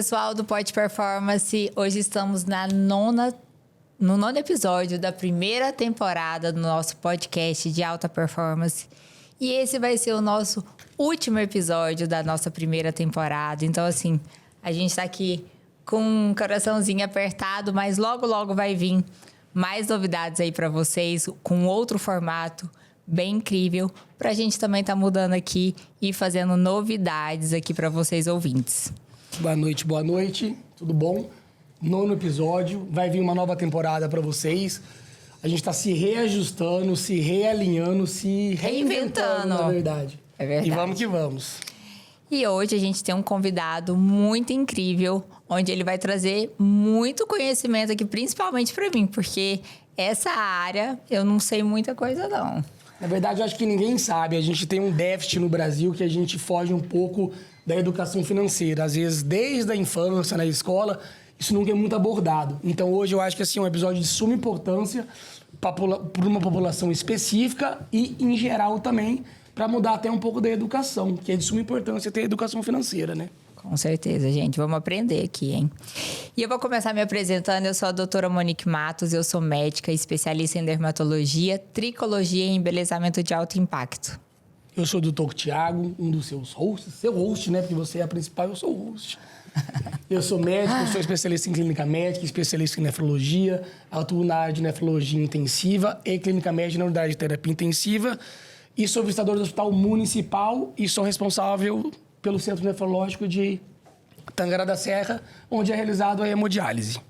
pessoal do Pod Performance. Hoje estamos no nono episódio da primeira temporada do nosso podcast de alta performance. E esse vai ser o nosso último episódio da nossa primeira temporada. Então, assim, a gente está aqui com um coraçãozinho apertado, mas logo vai vir mais novidades aí para vocês, com outro formato bem incrível, para a gente também tá mudando aqui e fazendo novidades aqui para vocês ouvintes. Boa noite, tudo bom? Nono episódio, vai vir uma nova temporada para vocês. A gente está se reajustando, se realinhando, se reinventando, na verdade. É verdade. E vamos que vamos. E hoje a gente tem um convidado muito incrível, onde ele vai trazer muito conhecimento aqui, principalmente para mim, porque essa área eu não sei muita coisa não. Na verdade, eu acho que ninguém sabe. A gente tem um déficit no Brasil que a gente foge um pouco da educação financeira. Às vezes, desde a infância, na escola, isso nunca é muito abordado. Então, hoje, eu acho que assim, é um episódio de suma importância por uma população específica e, em geral, também, para mudar até um pouco da educação, que é de suma importância ter educação financeira, né? Com certeza, gente. Vamos aprender aqui, hein? E eu vou começar me apresentando. Eu sou a doutora Monique Matos, eu sou médica, especialista em dermatologia, tricologia e embelezamento de alto impacto. Eu sou o doutor Tiago, um dos seus hosts. Seu host, né? Porque você é a principal, eu sou o host. Eu sou médico, eu sou especialista em clínica médica, especialista em nefrologia, atuo na área de nefrologia intensiva e clínica médica na unidade de terapia intensiva e sou visitador do Hospital Municipal e sou responsável pelo Centro Nefrológico de Tangará da Serra, onde é realizado a hemodiálise.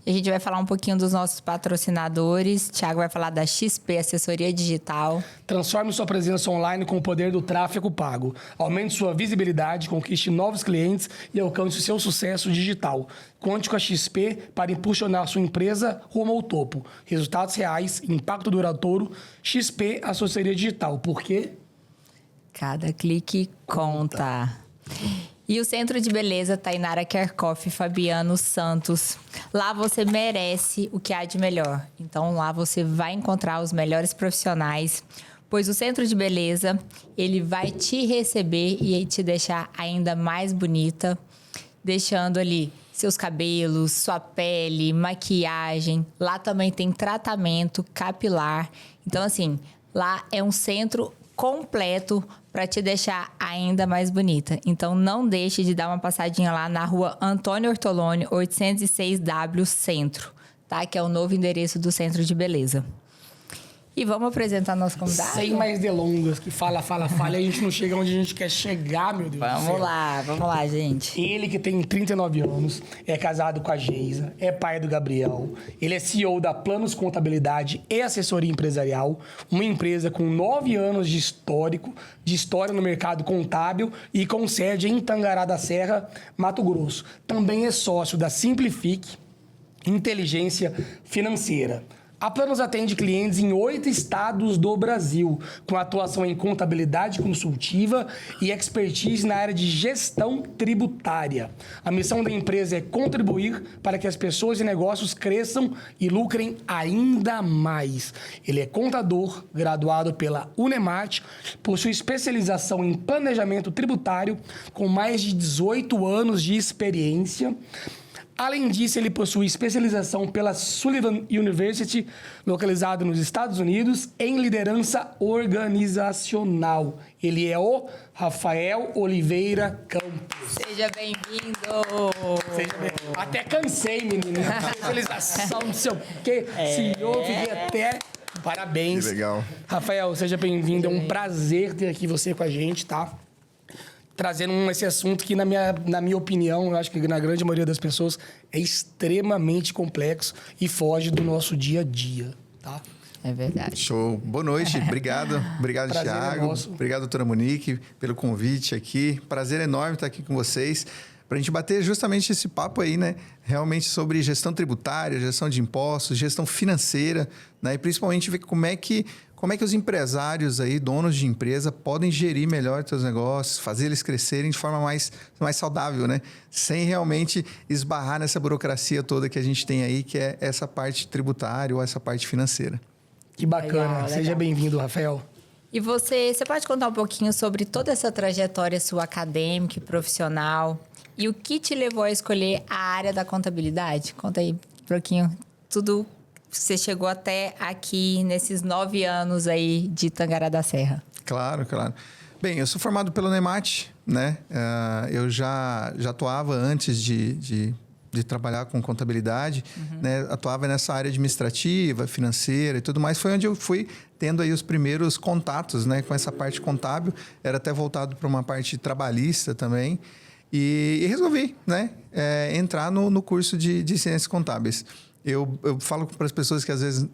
E a gente vai falar um pouquinho dos nossos patrocinadores. Thiago vai falar da XP Assessoria Digital. Transforme sua presença online com o poder do tráfego pago. Aumente sua visibilidade, conquiste novos clientes e alcance seu sucesso digital. Conte com a XP para impulsionar sua empresa rumo ao topo. Resultados reais, impacto duradouro. XP Assessoria Digital. Por quê? Cada clique conta. E o Centro de Beleza Tainara Kerkhoff Fabiano Santos. Lá você merece o que há de melhor. Então lá você vai encontrar os melhores profissionais, pois o Centro de Beleza, ele vai te receber e te deixar ainda mais bonita, deixando ali seus cabelos, sua pele, maquiagem. Lá também tem tratamento capilar. Então assim, lá é um centro completo para te deixar ainda mais bonita. Então, não deixe de dar uma passadinha lá na rua Antônio Ortoloni, 806W Centro, tá? Que é o novo endereço do Centro de Beleza. E vamos apresentar nosso convidado? Sem mais delongas, que fala, e a gente não chega onde a gente quer chegar, meu Deus do céu. Vamos lá, gente. Ele que tem 39 anos, é casado com a Geisa, é pai do Gabriel. Ele é CEO da Planos Contabilidade e Assessoria Empresarial, uma empresa com 9 anos de história no mercado contábil e com sede em Tangará da Serra, Mato Grosso. Também é sócio da Simplifique Inteligência Financeira. A Planos atende clientes em 8 estados do Brasil, com atuação em contabilidade consultiva e expertise na área de gestão tributária. A missão da empresa é contribuir para que as pessoas e negócios cresçam e lucrem ainda mais. Ele é contador, graduado pela Unemat, possui especialização em planejamento tributário, com mais de 18 anos de experiência. Além disso, ele possui especialização pela Sullivan University, localizado nos Estados Unidos, em liderança organizacional. Ele é o Rafael Oliveira Campos. Seja bem-vindo! Até cansei, menino. Especialização, não sei o quê. CEO, fiquei até... Parabéns. Que legal. Rafael, seja bem-vindo. É um prazer ter aqui você com a gente, tá? Trazendo esse assunto que, na minha opinião, eu acho que na grande maioria das pessoas, é extremamente complexo e foge do nosso dia a dia, tá? É verdade. Show. Boa noite. Obrigado. Obrigado, Thiago. Obrigado, doutora Monique, pelo convite aqui. Prazer enorme estar aqui com vocês para a gente bater justamente esse papo aí, né? Realmente sobre gestão tributária, gestão de impostos, gestão financeira, né? E principalmente ver como é que os empresários aí, donos de empresa, podem gerir melhor seus negócios, fazer eles crescerem de forma mais saudável, né? Sem realmente esbarrar nessa burocracia toda que a gente tem aí, que é essa parte tributária ou essa parte financeira. Que bacana. Legal. Seja bem-vindo, Rafael. E você pode contar um pouquinho sobre toda essa trajetória sua acadêmica e profissional e o que te levou a escolher a área da contabilidade? Conta aí um pouquinho tudo que você chegou até aqui nesses 9 anos aí de Tangará da Serra. Claro. Bem, eu sou formado pelo NEMAT, né? Eu já atuava antes de trabalhar com contabilidade, né? Atuava nessa área administrativa, financeira e tudo mais. Foi onde eu fui tendo aí os primeiros contatos, né? Com essa parte contábil. Era até voltado para uma parte trabalhista também. E resolvi, né? Entrar no curso de Ciências Contábeis. Eu falo para as pessoas que às vezes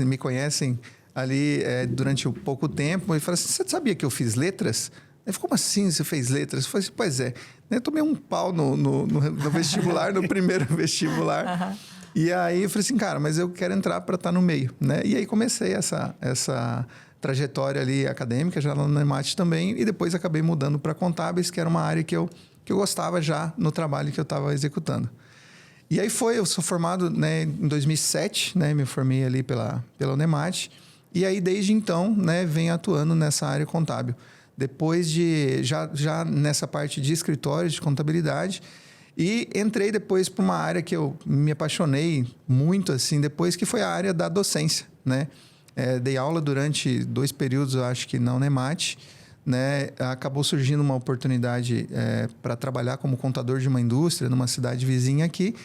me conhecem ali durante pouco tempo, e falam assim, você sabia que eu fiz letras? Ele falou, como assim você fez letras? Eu falei assim, pois é. Eu tomei um pau no vestibular, no primeiro vestibular. Uhum. E aí eu falei assim, cara, mas eu quero entrar para estar no meio, né? E aí comecei essa trajetória ali acadêmica, já no NEMAT também, e depois acabei mudando para contábeis, que era uma área que eu gostava já no trabalho que eu estava executando. E aí eu sou formado, né, em 2007, né? Me formei ali pela NEMAT. E aí, desde então, né, venho atuando nessa área contábil. Depois já nessa parte de escritório, de contabilidade. E entrei depois para uma área que eu me apaixonei muito, assim, depois, que foi a área da docência, né? Dei aula durante 2 períodos, eu acho que na UNEMAT, né? Acabou surgindo uma oportunidade para trabalhar como contador de uma indústria numa cidade vizinha aqui.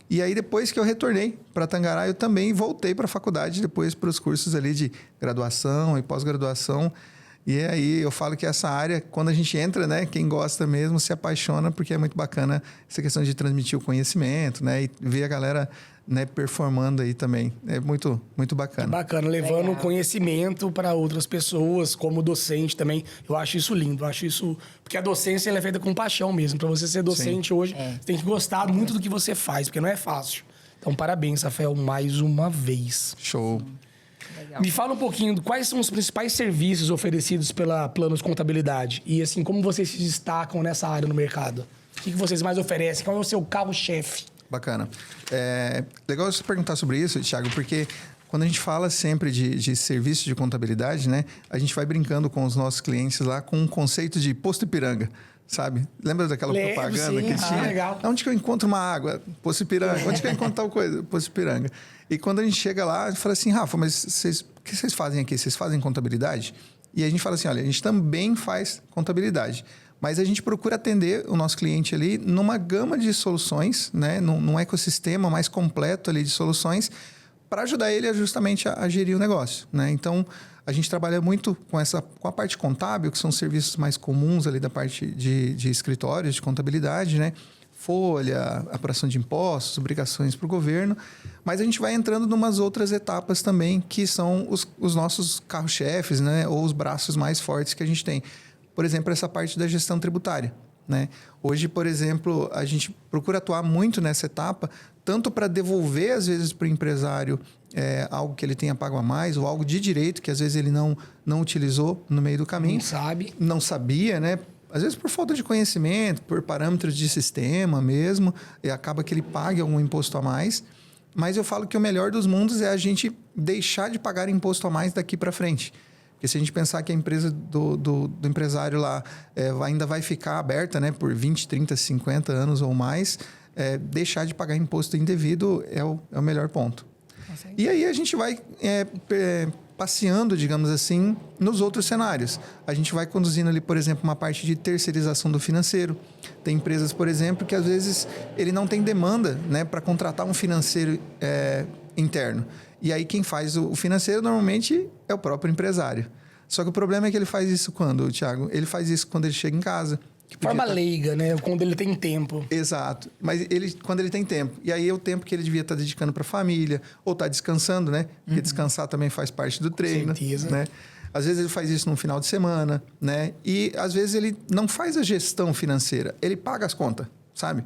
E aí, depois que eu retornei para Tangará, eu também voltei para a faculdade, depois para os cursos ali de graduação e pós-graduação. E aí, eu falo que essa área, quando a gente entra, né, quem gosta mesmo se apaixona, porque é muito bacana essa questão de transmitir o conhecimento, né, e ver a galera, né, performando aí também. É muito, muito bacana. É bacana, levando conhecimento para outras pessoas, como docente também. Eu acho isso lindo, porque a docência ela é feita com paixão mesmo. Para você ser docente Sim. hoje, você tem que gostar muito do que você faz, porque não é fácil. Então, parabéns, Rafael, mais uma vez. Show. Legal. Me fala um pouquinho de quais são os principais serviços oferecidos pela Planos Contabilidade e, assim, como vocês se destacam nessa área no mercado. O que vocês mais oferecem? Qual é o seu carro-chefe? Bacana. Legal você perguntar sobre isso, Thiago, porque quando a gente fala sempre de serviço de contabilidade, né, a gente vai brincando com os nossos clientes lá com um conceito de Posto Ipiranga, sabe? Lembra daquela propaganda que tinha? Legal. Onde que eu encontro uma água? Posto Ipiranga. Onde que eu encontro tal coisa? Posto Ipiranga. E quando a gente chega lá, a gente fala assim, Rafa, mas o que vocês fazem aqui? Vocês fazem contabilidade? E a gente fala assim, olha, a gente também faz contabilidade. Mas a gente procura atender o nosso cliente ali numa gama de soluções, né? Num ecossistema mais completo ali de soluções para ajudar ele justamente a gerir o negócio, né? Então, a gente trabalha muito com a parte contábil, que são serviços mais comuns ali da parte de escritórios, de contabilidade, né? Folha, apuração de impostos, obrigações para o governo. Mas a gente vai entrando em umas outras etapas também, que são os nossos carro-chefes, né? Ou os braços mais fortes que a gente tem. Por exemplo, essa parte da gestão tributária, né? Hoje, por exemplo, a gente procura atuar muito nessa etapa, tanto para devolver, às vezes, para o empresário algo que ele tenha pago a mais, ou algo de direito que, às vezes, ele não utilizou no meio do caminho. Não sabia, né? Às vezes, por falta de conhecimento, por parâmetros de sistema mesmo, e acaba que ele pague algum imposto a mais. Mas eu falo que o melhor dos mundos é a gente deixar de pagar imposto a mais daqui para frente. Porque se a gente pensar que a empresa do empresário lá ainda vai ficar aberta, né, por 20, 30, 50 anos ou mais, deixar de pagar imposto indevido é o melhor ponto. E aí a gente vai passeando, digamos assim, nos outros cenários. A gente vai conduzindo ali, por exemplo, uma parte de terceirização do financeiro. Tem empresas, por exemplo, que às vezes ele não tem demanda, né, para contratar um financeiro interno. E aí quem faz o financeiro normalmente é o próprio empresário. Só que o problema é que ele faz isso quando, Thiago? Ele faz isso quando ele chega em casa. De forma leiga, né? Quando ele tem tempo. Exato. Mas quando ele tem tempo. E aí é o tempo que ele devia estar dedicando para a família, ou estar descansando, né? Porque descansar também faz parte do treino. Com certeza. Né? Às vezes ele faz isso no final de semana, né? E às vezes ele não faz a gestão financeira, ele paga as contas, sabe?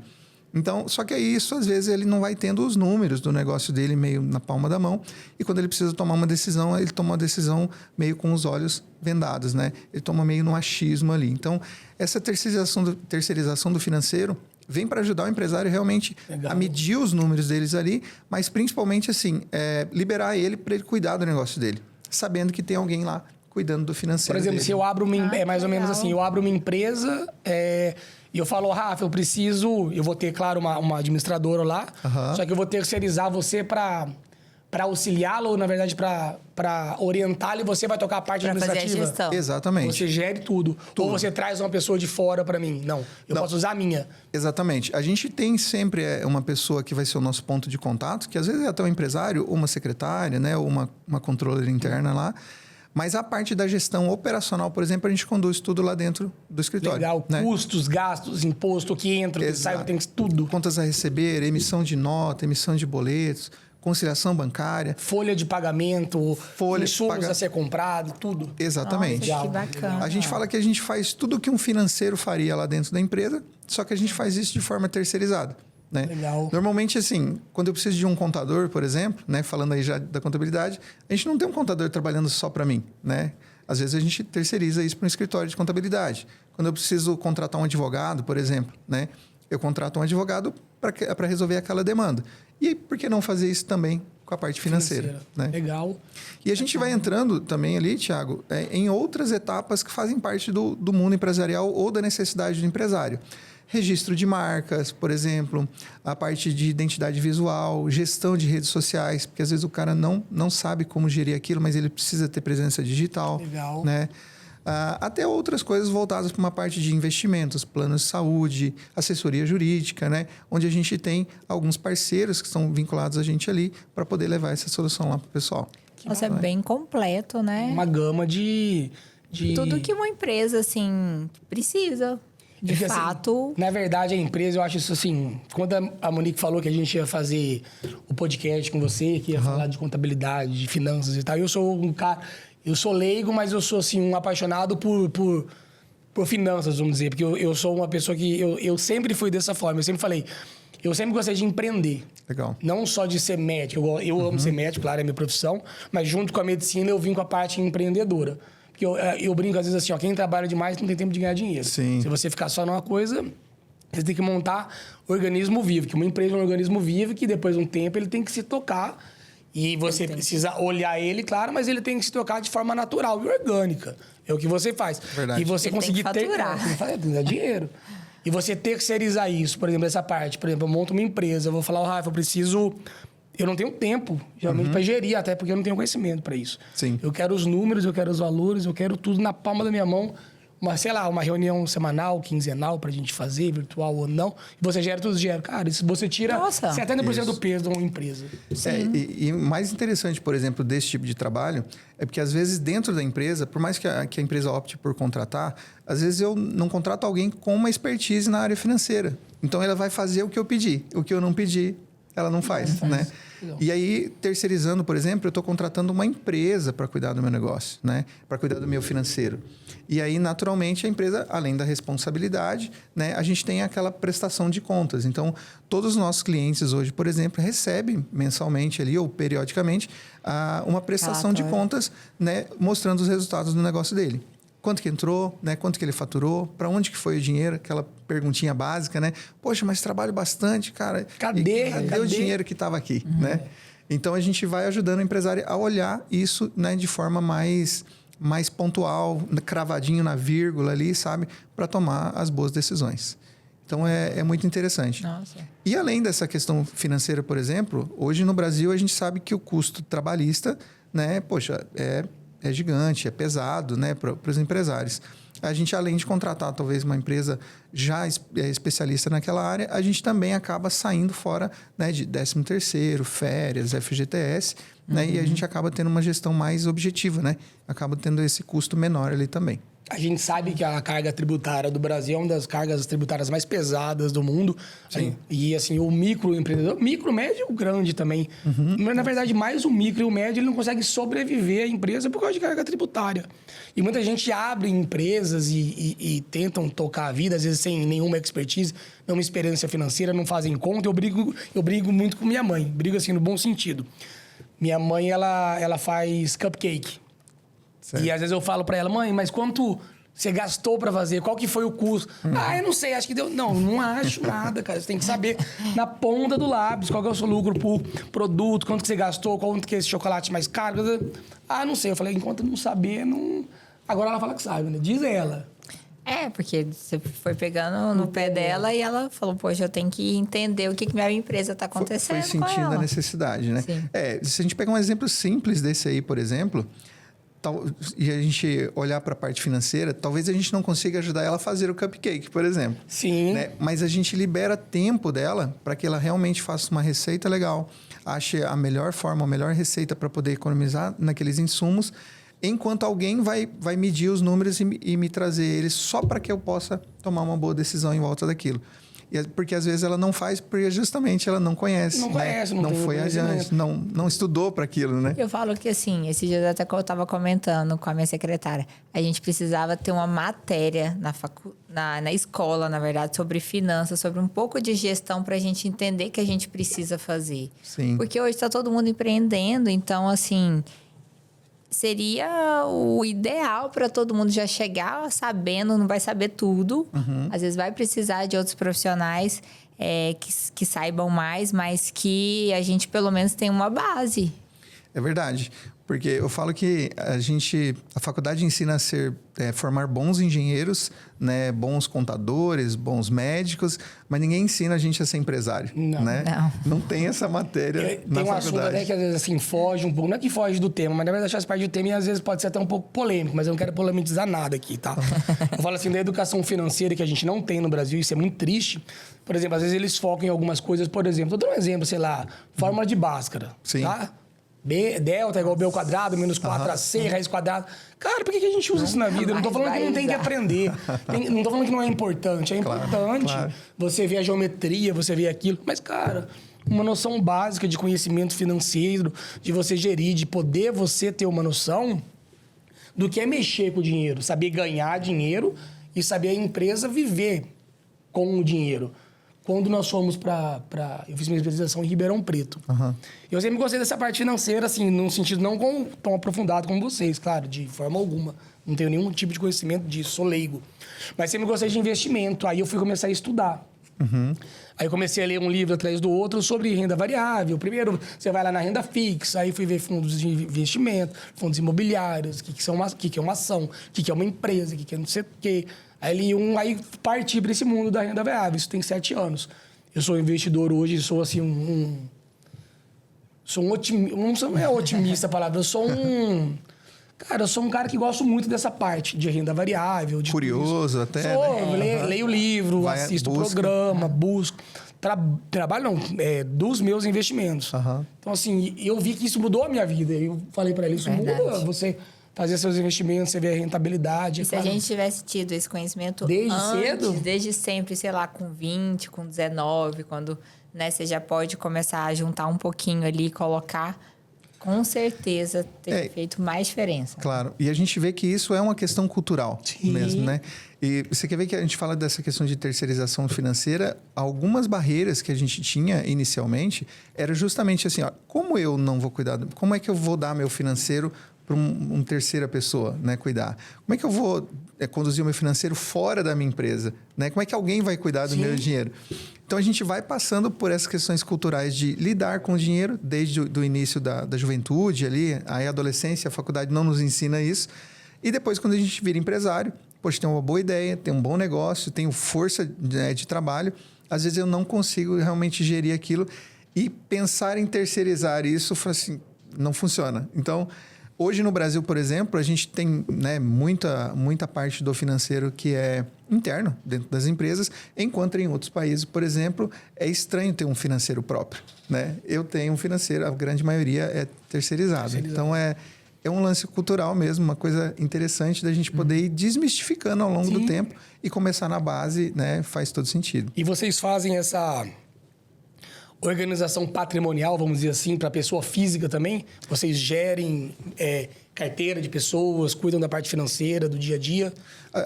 Então, só que aí isso, às vezes, ele não vai tendo os números do negócio dele meio na palma da mão. E quando ele precisa tomar uma decisão, ele toma uma decisão meio com os olhos vendados, né? Ele toma meio no achismo ali. Então, essa terceirização do financeiro vem para ajudar o empresário realmente a medir os números deles ali, mas principalmente, assim, liberar ele para ele cuidar do negócio dele, sabendo que tem alguém lá cuidando do financeiro Por exemplo, dele. se eu abro uma... é mais ou menos legal. assim, eu abro uma empresa e eu falo, Rafa, eu vou ter, claro, uma administradora lá, só que eu vou terceirizar você para auxiliá-lo, ou na verdade para orientá-lo, e você vai tocar a parte Pra fazer a administrativa. gestão. Exatamente. Você gere tudo. Ou você traz uma pessoa de fora para mim. Não, eu posso usar a minha. Exatamente. A gente tem sempre uma pessoa que vai ser o nosso ponto de contato, que às vezes é até um empresário, ou uma secretária, né? Ou uma controller interna lá. Mas a parte da gestão operacional, por exemplo, a gente conduz tudo lá dentro do escritório. Legal. Né? Custos, gastos, imposto, o que entra, o que sai, tem tudo. Contas a receber, emissão de nota, emissão de boletos, conciliação bancária. Folha de pagamento, insumos a ser comprado, tudo. Exatamente. Nossa, que bacana. A gente fala que a gente faz tudo o que um financeiro faria lá dentro da empresa, só que a gente faz isso de forma terceirizada. Né? Legal. Normalmente, assim, quando eu preciso de um contador, por exemplo, né, falando aí já da contabilidade, a gente não tem um contador trabalhando só para mim, né? Às vezes a gente terceiriza isso para um escritório de contabilidade. Quando eu preciso contratar um advogado, por exemplo, né, eu contrato um advogado para resolver aquela demanda. E aí, por que não fazer isso também com a parte financeira? Né? Legal. E a gente vai entrando também ali, Thiago, em outras etapas que fazem parte do mundo empresarial ou da necessidade do empresário. Registro de marcas, por exemplo, a parte de identidade visual, gestão de redes sociais, porque às vezes o cara não sabe como gerir aquilo, mas ele precisa ter presença digital. Legal. Né? Até outras coisas voltadas para uma parte de investimentos, planos de saúde, assessoria jurídica, né? Onde a gente tem alguns parceiros que estão vinculados a gente ali para poder levar essa solução lá para o pessoal. Nossa, é bem completo, né? Uma gama de... Tudo que uma empresa, assim, precisa. De Porque, fato... Assim, na verdade, a empresa, eu acho isso assim... Quando a Monique falou que a gente ia fazer o podcast com você, que ia falar de contabilidade, de finanças e tal, eu sou um cara... Eu sou leigo, mas eu sou, assim, um apaixonado por finanças, vamos dizer. Porque eu sou uma pessoa que... Eu sempre fui dessa forma. Eu sempre falei... Eu sempre gostei de empreender. Legal. Não só de ser médico. Eu amo ser médico, claro, é minha profissão. Mas junto com a medicina, eu vim com a parte empreendedora. Porque eu brinco às vezes assim, ó, quem trabalha demais não tem tempo de ganhar dinheiro. Sim. Se você ficar só numa coisa, você tem que montar organismo vivo. Que uma empresa é um organismo vivo que depois de um tempo ele tem que se tocar. E você precisa olhar ele, claro, mas ele tem que se tocar de forma natural e orgânica. É o que você faz. Verdade. E você Ele conseguir tem que faturar. tem que dar dinheiro. E você terceirizar isso, por exemplo, essa parte. Por exemplo, eu monto uma empresa, eu vou falar, Rafa, eu não tenho tempo, geralmente, para gerir, até porque eu não tenho conhecimento para isso. Sim. Eu quero os números, eu quero os valores, eu quero tudo na palma da minha mão. Uma reunião semanal, quinzenal, pra gente fazer, virtual ou não. E você gera tudo, Cara, isso você tira Nossa. 70% do peso de uma empresa. E mais interessante, por exemplo, desse tipo de trabalho, é porque às vezes dentro da empresa, por mais que a empresa opte por contratar, às vezes eu não contrato alguém com uma expertise na área financeira. Então ela vai fazer o que eu pedi. O que eu não pedi, ela não faz, né? Legal. E aí, terceirizando, por exemplo, eu estou contratando uma empresa para cuidar do meu negócio, né? Para cuidar do meu financeiro. E aí, naturalmente, a empresa, além da responsabilidade, né? A gente tem aquela prestação de contas. Então, todos os nossos clientes hoje, por exemplo, recebem mensalmente ali ou periodicamente uma prestação de contas, né? Mostrando os resultados do negócio dele. Quanto que entrou, né? Quanto que ele faturou, para onde que foi o dinheiro, aquela perguntinha básica, né? Poxa, mas trabalho bastante, cara. Cadê o dinheiro que estava aqui, né? Então, a gente vai ajudando o empresário a olhar isso, né, de forma mais pontual, cravadinho na vírgula ali, sabe? Para tomar as boas decisões. Então, é muito interessante. Nossa. E além dessa questão financeira, por exemplo, hoje no Brasil a gente sabe que o custo trabalhista, né? Poxa, é gigante, é pesado, né, para os empresários. A gente, além de contratar talvez uma empresa já especialista naquela área, a gente também acaba saindo fora, né, de 13º, férias, FGTS, né, e a gente acaba tendo uma gestão mais objetiva, né? Acaba tendo esse custo menor ali também. A gente sabe que a carga tributária do Brasil é uma das cargas tributárias mais pesadas do mundo. Sim. E, assim, o microempreendedor... Micro, médio e o grande também. Mas, na verdade, mais o micro e o médio, ele não consegue sobreviver à empresa por causa de carga tributária. E muita gente abre empresas e tentam tocar a vida, às vezes sem nenhuma expertise, nenhuma experiência financeira, não fazem conta. Eu brigo muito com minha mãe. Brigo, assim, no bom sentido. Minha mãe, ela faz cupcake. Certo. E às vezes eu falo pra ela, mãe, mas quanto você gastou para fazer? Qual que foi o custo? Eu não sei, acho que deu... Não acho nada, cara. Você tem que saber na ponta do lápis qual que é o seu lucro por produto, quanto que você gastou, quanto que é esse chocolate mais caro. Não sei. Eu falei, enquanto não saber, não... Agora ela fala que sabe, né? Diz ela. Porque você foi pegando no pé dela e ela falou, poxa, eu tenho que entender o que minha empresa está acontecendo. Foi sentindo a necessidade, né? Sim. Se a gente pegar um exemplo simples desse aí, por exemplo... E a gente olhar para a parte financeira, talvez a gente não consiga ajudar ela a fazer o cupcake, por exemplo. Sim. Né? Mas a gente libera tempo dela para que ela realmente faça uma receita legal, ache a melhor forma, a melhor receita para poder economizar naqueles insumos, enquanto alguém vai medir os números e me trazer eles só para que eu possa tomar uma boa decisão em volta daquilo. Porque às vezes ela não faz porque justamente ela não conhece. Não foi adiante, não estudou para aquilo, né? Eu falo que assim, esses dias até que eu estava comentando com a minha secretária, a gente precisava ter uma matéria na escola, na verdade, sobre finanças, sobre um pouco de gestão para a gente entender que a gente precisa fazer. Sim. Porque hoje está todo mundo empreendendo, então assim... Seria o ideal para todo mundo já chegar sabendo, não vai saber tudo. Às vezes vai precisar de outros profissionais que saibam mais, mas que a gente pelo menos tenha uma base. É verdade. Porque eu falo que a faculdade ensina a formar bons engenheiros, né? Bons contadores, bons médicos, mas ninguém ensina a gente a ser empresário, né? Não tem essa matéria na faculdade. Tem um assunto até que às vezes assim, foge um pouco, não é que foge do tema, mas na verdade faz parte do tema e às vezes pode ser até um pouco polêmico, mas eu não quero polemizar nada aqui, tá? Eu falo assim, da educação financeira que a gente não tem no Brasil, isso é muito triste. Por exemplo, às vezes eles focam em algumas coisas, por exemplo, tô dando um exemplo, sei lá, fórmula de Bhaskara, Sim. Tá? Delta igual B ao quadrado, menos 4AC, raiz quadrada. Cara, por que a gente usa isso na vida? Eu não tô falando que não tem que aprender. Não tô falando que não é importante. É importante. Claro. Você vê a geometria, você vê aquilo. Mas, cara, uma noção básica de conhecimento financeiro, de você gerir, de poder você ter uma noção do que é mexer com o dinheiro. Saber ganhar dinheiro e saber a empresa viver com o dinheiro. Quando nós fomos eu fiz minha especialização em Ribeirão Preto. Eu sempre gostei dessa parte financeira, assim, num sentido não tão aprofundado como vocês, claro, de forma alguma. Não tenho nenhum tipo de conhecimento disso, sou leigo. Mas sempre gostei de investimento. Aí eu fui começar a estudar. Aí eu comecei a ler um livro atrás do outro sobre renda variável. Primeiro, você vai lá na renda fixa, aí fui ver fundos de investimento, fundos imobiliários, o que é uma ação, o que é uma empresa, o que é não sei o quê. Aí parti para esse mundo da renda variável. Isso tem 7 anos. Eu sou investidor hoje, sou assim sou um otimista. Não é otimista a palavra, eu sou um cara que gosto muito dessa parte de renda variável. De curioso até, né? Leio livro, assisto programa, busco. Trabalho dos meus investimentos. Então, assim, eu vi que isso mudou a minha vida. Eu falei para ele, isso muda você... fazer seus investimentos, você vê a rentabilidade. E se a gente tivesse tido esse conhecimento cedo? Desde sempre, sei lá, com 20, com 19, quando você já pode começar a juntar um pouquinho ali e colocar, com certeza teria feito mais diferença. Claro. E a gente vê que isso é uma questão cultural mesmo, né? E você quer ver que a gente fala dessa questão de terceirização financeira, algumas barreiras que a gente tinha inicialmente era justamente assim, como eu não vou cuidar, como é que eu vou dar meu financeiro para uma terceira pessoa, né, cuidar? Como é que eu vou conduzir o meu financeiro fora da minha empresa? Né? Como é que alguém vai cuidar do meu dinheiro? Então, a gente vai passando por essas questões culturais de lidar com o dinheiro desde o início da juventude, ali, a adolescência, a faculdade não nos ensina isso. E depois, quando a gente vira empresário, poxa, tem uma boa ideia, tem um bom negócio, tenho força de trabalho, às vezes eu não consigo realmente gerir aquilo e pensar em terceirizar isso, assim, não funciona. Então... Hoje no Brasil, por exemplo, a gente tem muita parte do financeiro que é interno dentro das empresas, enquanto em outros países, por exemplo, é estranho ter um financeiro próprio, né? Eu tenho um financeiro, a grande maioria é terceirizado. Então, é um lance cultural mesmo, uma coisa interessante da gente poder ir desmistificando ao longo do tempo e começar na base, né? Faz todo sentido. E vocês fazem essa organização patrimonial, vamos dizer assim, para a pessoa física também? Vocês gerem carteira de pessoas, cuidam da parte financeira, do dia a dia?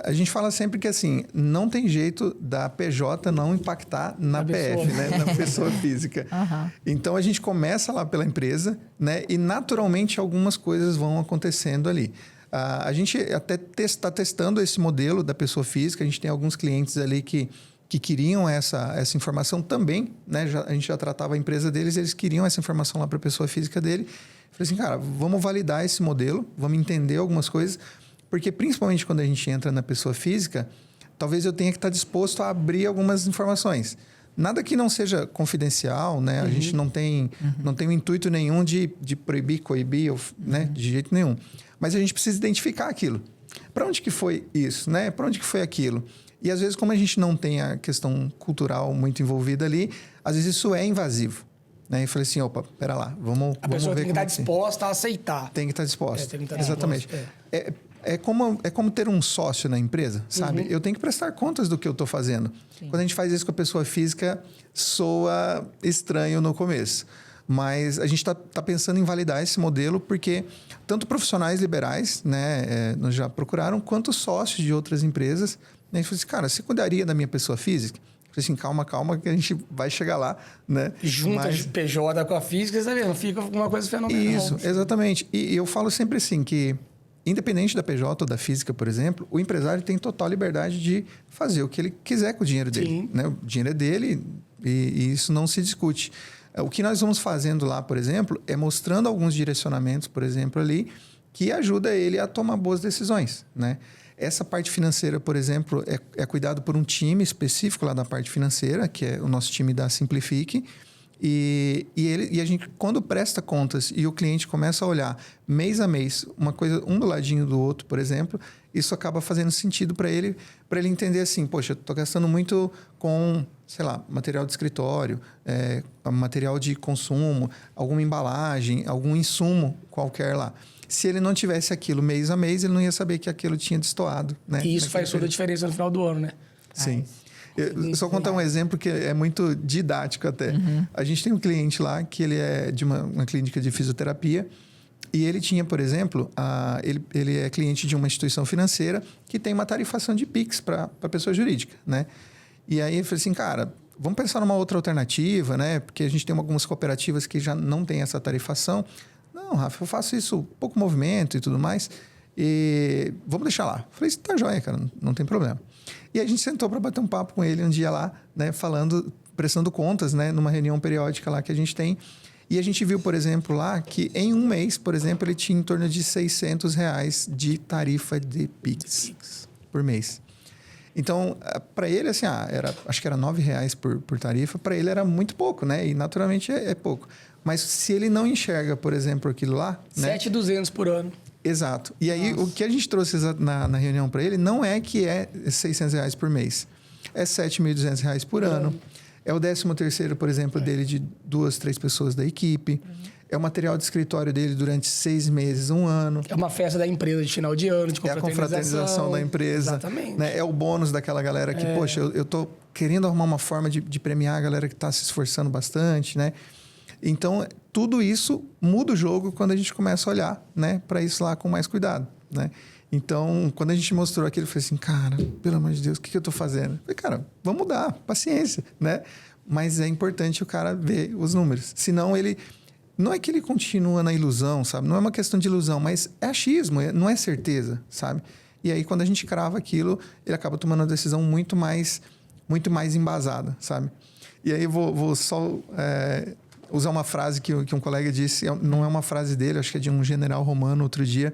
A gente fala sempre que, assim, não tem jeito da PJ não impactar na PF, né? Na pessoa física. Então, a gente começa lá pela empresa, né? E, naturalmente, algumas coisas vão acontecendo ali. A gente até está testando esse modelo da pessoa física. A gente tem alguns clientes ali que queriam essa informação também, né? A gente já tratava a empresa deles, eles queriam essa informação lá para a pessoa física dele. Falei assim, cara, vamos validar esse modelo, vamos entender algumas coisas, porque principalmente quando a gente entra na pessoa física, talvez eu tenha que estar disposto a abrir algumas informações. Nada que não seja confidencial, né? A gente não tem o intuito nenhum de proibir, coibir, né? De jeito nenhum. Mas a gente precisa identificar aquilo. Para onde que foi isso, né? Para onde que foi aquilo? E às vezes, como a gente não tem a questão cultural muito envolvida ali, às vezes isso é invasivo. Né? E falei assim, opa, pera lá, vamos ver. A pessoa tem que estar disposta a aceitar. Tem que estar disposta. Tem que estar Exatamente. Disposta. É como ter um sócio na empresa, sabe? Eu tenho que prestar contas do que eu estou fazendo. Sim. Quando a gente faz isso com a pessoa física, soa estranho no começo. Mas a gente está pensando em validar esse modelo porque tanto profissionais liberais, né, nos já procuraram, quanto sócios de outras empresas. Né? A gente falou assim, cara, você cuidaria da minha pessoa física? Eu falei assim, calma, que a gente vai chegar lá, né? Junta de PJ com a física, você tá vendo? Fica uma coisa fenomenal. Isso, exatamente. E eu falo sempre assim que, independente da PJ ou da física, por exemplo, o empresário tem total liberdade de fazer o que ele quiser com o dinheiro dele. Né? O dinheiro é dele e isso não se discute. O que nós vamos fazendo lá, por exemplo, é mostrando alguns direcionamentos, por exemplo, ali, que ajuda ele a tomar boas decisões, né? Essa parte financeira, por exemplo, é cuidado por um time específico lá da parte financeira, que é o nosso time da Simplifique. E a gente, quando presta contas e o cliente começa a olhar mês a mês, uma coisa, um do ladinho do outro, por exemplo, isso acaba fazendo sentido para ele entender assim, poxa, eu estou gastando muito com, sei lá, material de escritório, material de consumo, alguma embalagem, algum insumo qualquer lá. Se ele não tivesse aquilo mês a mês, ele não ia saber que aquilo tinha destoado. Né? E isso faz toda a diferença no final do ano, né? Sim. Eu só contar um exemplo que é muito didático até. A gente tem um cliente lá que ele é de uma clínica de fisioterapia e ele tinha, por exemplo, ele é cliente de uma instituição financeira que tem uma tarifação de Pix para pessoa jurídica, né? E aí eu falei assim, cara, vamos pensar numa outra alternativa, né? Porque a gente tem algumas cooperativas que já não tem essa tarifação. Não, Rafa, eu faço isso, pouco movimento e tudo mais, e vamos deixar lá. Falei, tá joia, cara, não tem problema. E a gente sentou para bater um papo com ele um dia lá, né, prestando contas, né, numa reunião periódica lá que a gente tem. E a gente viu, por exemplo, lá que em um mês, por exemplo, ele tinha em torno de R$600 de tarifa de Pix por mês. Então, para ele, assim, acho que era R$9 por tarifa, para ele era muito pouco, né? E naturalmente é pouco. Mas se ele não enxerga, por exemplo, aquilo lá... R$7.200 por ano. Exato. E aí, o que a gente trouxe na reunião para ele não é que é R$600 por mês. É R$7.200 por ano. É o 13º, por exemplo, dele de 2, 3 pessoas da equipe. É o material de escritório dele durante 6 meses, 1 ano. É uma festa da empresa de final de ano, de confraternização. É a confraternização da empresa. Exatamente. Né? É o bônus daquela galera que, poxa, eu tô querendo arrumar uma forma de premiar a galera que está se esforçando bastante, né? Então, tudo isso muda o jogo quando a gente começa a olhar, né, para isso lá com mais cuidado, né? Então, quando a gente mostrou aquilo, eu falei assim, cara, pelo amor de Deus, o que eu estou fazendo? Eu falei, cara, vamos mudar, paciência, né? Mas é importante o cara ver os números. Senão, não é que ele continua na ilusão, sabe? Não é uma questão de ilusão, mas é achismo, não é certeza, sabe? E aí, quando a gente crava aquilo, ele acaba tomando uma decisão muito mais embasada, sabe? E aí, vou só... usar uma frase que um colega disse, não é uma frase dele, acho que é de um general romano outro dia,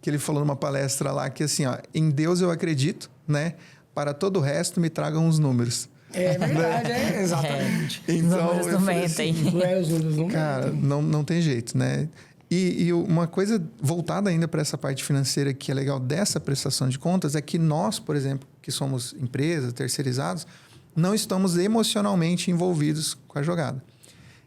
que ele falou numa palestra lá que assim, ó, em Deus eu acredito, né? Para todo o resto me tragam os números. É verdade, exatamente. Então, os números não mentem. Assim, cara, não tem jeito, né? E uma coisa voltada ainda para essa parte financeira que é legal dessa prestação de contas é que nós, por exemplo, que somos empresas, terceirizados, não estamos emocionalmente envolvidos com a jogada.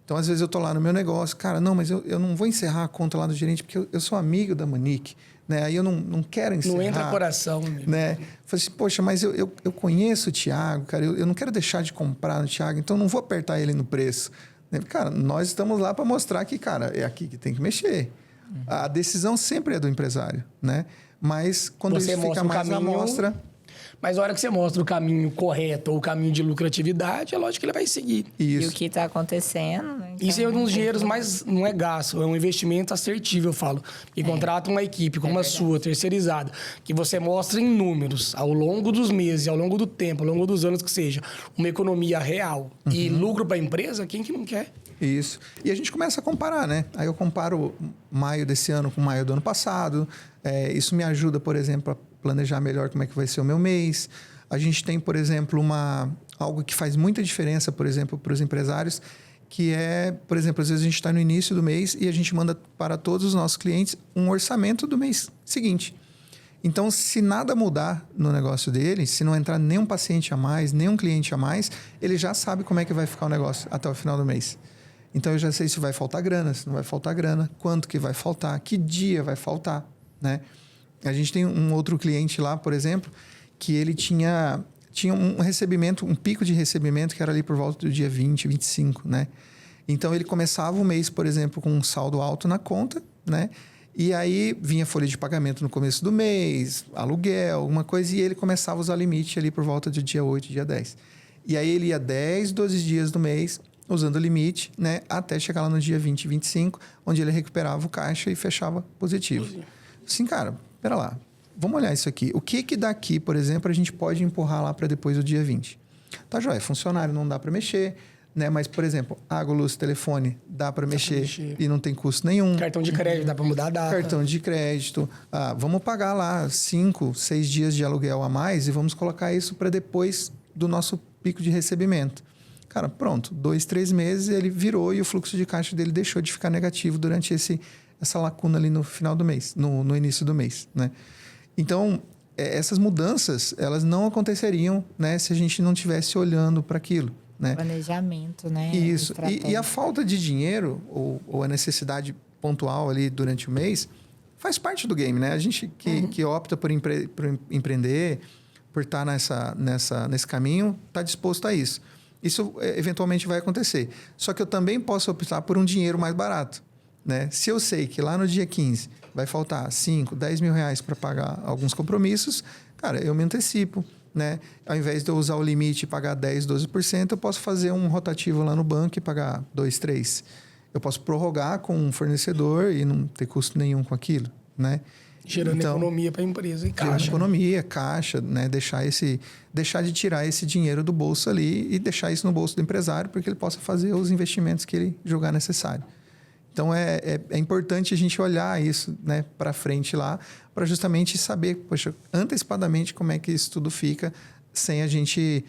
Então, às vezes, eu estou lá no meu negócio, cara, não, mas eu não vou encerrar a conta lá do gerente porque eu sou amigo da Monique, né? Aí eu não quero encerrar. Não entra coração. Né? Falei assim, poxa, mas eu conheço o Thiago, cara, eu não quero deixar de comprar no Thiago, então não vou apertar ele no preço. Né? Cara, nós estamos lá para mostrar que, cara, é aqui que tem que mexer. A decisão sempre é do empresário, né? Mas quando você isso fica mais na mostra... Mas a hora que você mostra o caminho correto ou o caminho de lucratividade, é lógico que ele vai seguir. Isso. E o que está acontecendo, né? Então, isso é um dos dinheiros mais... Não é gasto, é um investimento assertivo, eu falo. E contrata uma equipe como a sua, terceirizada, que você mostra em números, ao longo dos meses, ao longo do tempo, ao longo dos anos que seja, uma economia real e lucro para a empresa, quem que não quer? Isso. E a gente começa a comparar, né? Aí eu comparo maio desse ano com maio do ano passado. Isso me ajuda, por exemplo, a planejar melhor como é que vai ser o meu mês. A gente tem, por exemplo, algo que faz muita diferença, por exemplo, para os empresários, que é, por exemplo, às vezes a gente está no início do mês e a gente manda para todos os nossos clientes um orçamento do mês seguinte. Então, se nada mudar no negócio dele, se não entrar nenhum paciente a mais, nenhum cliente a mais, ele já sabe como é que vai ficar o negócio até o final do mês. Então, eu já sei se vai faltar grana, se não vai faltar grana, quanto que vai faltar, que dia vai faltar, né? A gente tem um outro cliente lá, por exemplo, que ele tinha um recebimento, um pico de recebimento que era ali por volta do dia 20, 25, né? Então, ele começava o mês, por exemplo, com um saldo alto na conta, né? E aí, vinha folha de pagamento no começo do mês, aluguel, alguma coisa, e ele começava a usar limite ali por volta do dia 8, dia 10. E aí, ele ia 10, 12 dias do mês usando o limite, né? Até chegar lá no dia 20, 25, onde ele recuperava o caixa e fechava positivo. Sim, cara, pera lá. Vamos olhar isso aqui. O que daqui, por exemplo, a gente pode empurrar lá para depois do dia 20? Tá, joia, funcionário não dá para mexer, né? Mas, por exemplo, água, luz, telefone, dá para mexer e não tem custo nenhum. Cartão de crédito, dá para mudar a data. Cartão de crédito. Vamos pagar lá 5, 6 dias de aluguel a mais e vamos colocar isso para depois do nosso pico de recebimento. Cara, pronto. 2, 3 meses ele virou e o fluxo de caixa dele deixou de ficar negativo durante essa lacuna ali no final do mês, no início do mês, né? Então, essas mudanças, elas não aconteceriam, né, se a gente não estivesse olhando para aquilo, né? Planejamento, né? Isso. E a falta de dinheiro ou a necessidade pontual ali durante o mês faz parte do game, né? A gente que opta por empreender, por estar nesse caminho, está disposto a isso. Isso eventualmente vai acontecer. Só que eu também posso optar por um dinheiro mais barato, né? Se eu sei que lá no dia 15 vai faltar 5, 10 mil reais para pagar alguns compromissos, cara, eu me antecipo, né? Ao invés de eu usar o limite e pagar 10, 12%, eu posso fazer um rotativo lá no banco e pagar 2, 3. Eu posso prorrogar com um fornecedor e não ter custo nenhum com aquilo, né? Gerando economia para a empresa e caixa. Gerando economia, caixa, né? Deixar de tirar esse dinheiro do bolso ali e deixar isso no bolso do empresário para que ele possa fazer os investimentos que ele julgar necessário. Então, é importante a gente olhar isso, né, para frente lá, para justamente saber, poxa, antecipadamente como é que isso tudo fica sem a gente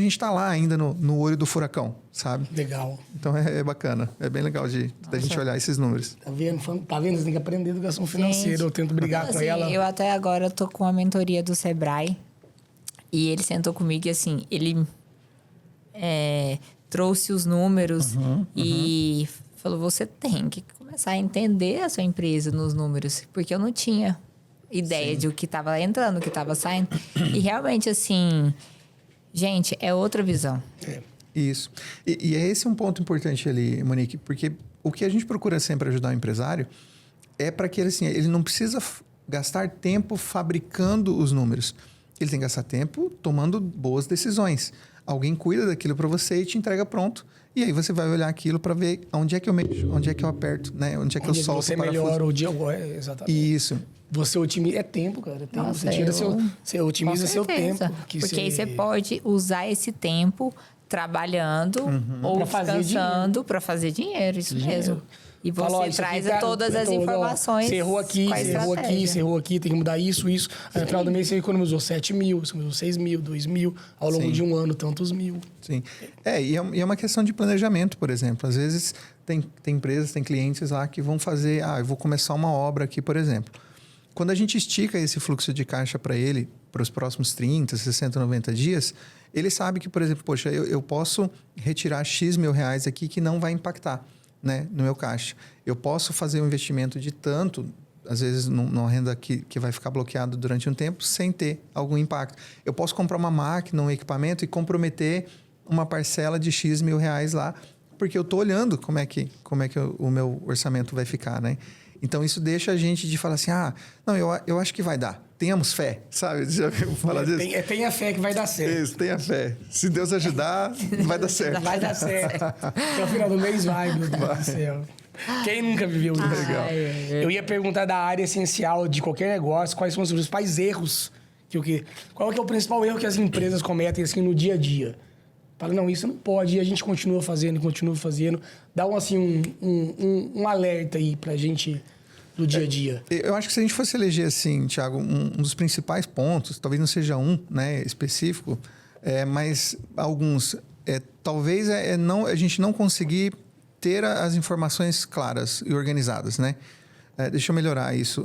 estar lá ainda no olho do furacão, sabe? Legal. Então, é bacana. É bem legal da gente olhar esses números. Tá vendo? Tá vendo? Você tem que aprender educação financeira. Eu tento brigar com ela. Eu até agora tô com a mentoria do Sebrae e ele sentou comigo e assim, ele trouxe os números e falou, você tem que começar a entender a sua empresa nos números, porque eu não tinha ideia de o que estava entrando, o que estava saindo. E realmente, assim, gente, é outra visão. Isso. E é esse um ponto importante ali, Monique, porque o que a gente procura sempre ajudar o empresário é para que ele não precisa gastar tempo fabricando os números. Ele tem que gastar tempo tomando boas decisões. Alguém cuida daquilo para você e te entrega pronto. E aí você vai olhar aquilo para ver onde é que eu mexo, onde é que eu aperto, né? Onde é que eu solto você melhora o dia, exatamente. Isso. Você otimiza, é tempo, cara. Tempo. Nossa, você otimiza seu tempo. Porque aí você pode usar esse tempo trabalhando ou descansando para fazer dinheiro, isso mesmo. E você traz todas as informações. Você errou aqui, você errou aqui, tem que mudar isso. Aí no final do mês você economizou 7 mil, você economizou 6 mil, 2 mil, ao longo de um ano, tantos mil. Sim. E é uma questão de planejamento, por exemplo. Às vezes tem empresas, tem clientes lá que vão fazer, eu vou começar uma obra aqui, por exemplo. Quando a gente estica esse fluxo de caixa para ele, para os próximos 30, 60, 90 dias, ele sabe que, por exemplo, poxa, eu posso retirar X mil reais aqui que não vai impactar, né, no meu caixa. Eu posso fazer um investimento de tanto, às vezes numa renda que vai ficar bloqueado durante um tempo, sem ter algum impacto. Eu posso comprar uma máquina, um equipamento e comprometer uma parcela de X mil reais lá, porque eu estou olhando como é que o meu orçamento vai ficar, né? Então, isso deixa a gente de falar assim, não, eu acho que vai dar. Tenhamos fé, sabe? Você já viu falar disso? Tenha fé que vai dar certo. Isso, tenha fé. Se Deus ajudar, vai dar certo. Vai dar certo. Até o final do mês vai, meu Deus do céu. Quem nunca viveu isso? Legal. Eu ia perguntar da área essencial de qualquer negócio, quais são os principais erros qual é o principal erro que as empresas cometem assim, no dia a dia? Fala, não, isso não pode, e a gente continua fazendo. Dá um alerta aí pra gente do dia a dia. Eu acho que se a gente fosse eleger assim, Thiago, um dos principais pontos, talvez não seja um, né, específico, mas alguns, talvez a gente não conseguir ter as informações claras e organizadas, né? Deixa eu melhorar isso.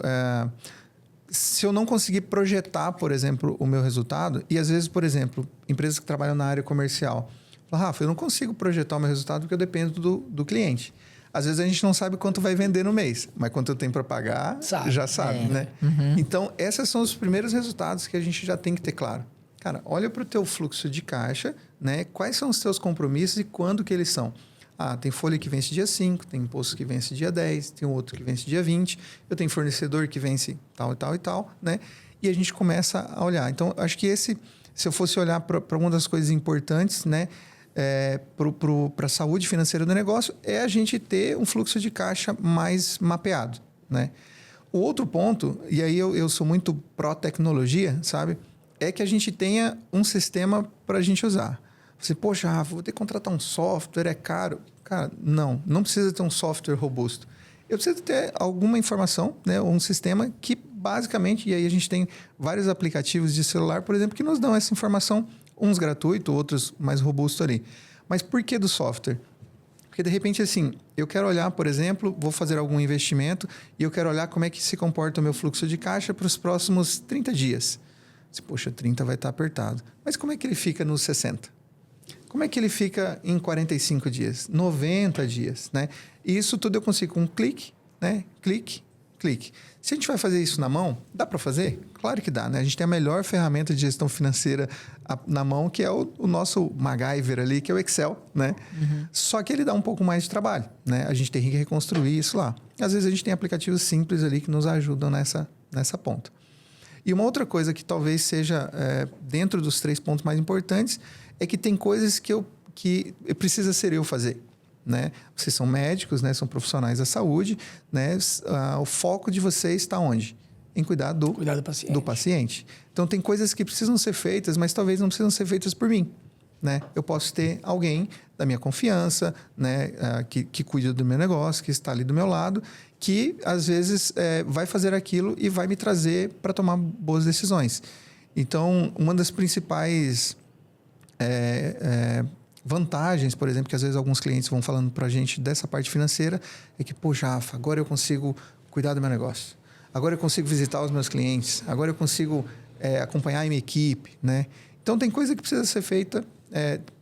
Se eu não conseguir projetar, por exemplo, o meu resultado, e às vezes, por exemplo, empresas que trabalham na área comercial, falam, Rafa, eu não consigo projetar o meu resultado porque eu dependo do cliente. Às vezes a gente não sabe quanto vai vender no mês, mas quanto eu tenho para pagar, já sabe, né? Uhum. Então, esses são os primeiros resultados que a gente já tem que ter claro. Cara, olha para o teu fluxo de caixa, né? Quais são os teus compromissos e quando que eles são? Tem folha que vence dia 5, tem imposto que vence dia 10, tem outro que vence dia 20, eu tenho fornecedor que vence tal e tal e tal, né? E a gente começa a olhar. Então, acho que se eu fosse olhar para uma das coisas importantes, né? Para a saúde financeira do negócio, é a gente ter um fluxo de caixa mais mapeado, né? O outro ponto, e aí eu sou muito pró-tecnologia, sabe? É que a gente tenha um sistema para a gente usar. Você, poxa, Rafa, vou ter que contratar um software, é caro. Cara, não precisa ter um software robusto. Eu preciso ter alguma informação, né, um sistema que basicamente, e aí a gente tem vários aplicativos de celular, por exemplo, que nos dão essa informação, uns gratuitos, outros mais robustos ali. Mas por que do software? Porque de repente, assim, eu quero olhar, por exemplo, vou fazer algum investimento e eu quero olhar como é que se comporta o meu fluxo de caixa para os próximos 30 dias. Poxa, 30 vai estar apertado. Mas como é que ele fica nos 60? Como é que ele fica em 45 dias? 90 dias, né? E isso tudo eu consigo com um clique, né? Clique. Se a gente vai fazer isso na mão, dá para fazer? Claro que dá, né? A gente tem a melhor ferramenta de gestão financeira na mão, que é o nosso MacGyver ali, que é o Excel, né? Uhum. Só que ele dá um pouco mais de trabalho, né? A gente tem que reconstruir isso lá. Às vezes a gente tem aplicativos simples ali que nos ajudam nessa ponta. E uma outra coisa que talvez seja dentro dos 3 pontos mais importantes é que tem coisas que precisa ser eu fazer, né? Vocês são médicos, né? São profissionais da saúde, né? O foco de vocês está onde? Em cuidar do paciente. Então, tem coisas que precisam ser feitas, mas talvez não precisam ser feitas por mim, né? Eu posso ter alguém da minha confiança, né? Que cuida do meu negócio, que está ali do meu lado, que às vezes vai fazer aquilo e vai me trazer para tomar boas decisões. Então, uma das principais vantagens, por exemplo, que às vezes alguns clientes vão falando para a gente dessa parte financeira, é que, poxa, Rafa, agora eu consigo cuidar do meu negócio. Agora eu consigo visitar os meus clientes. Agora eu consigo acompanhar a minha equipe, né? Então, tem coisa que precisa ser feita,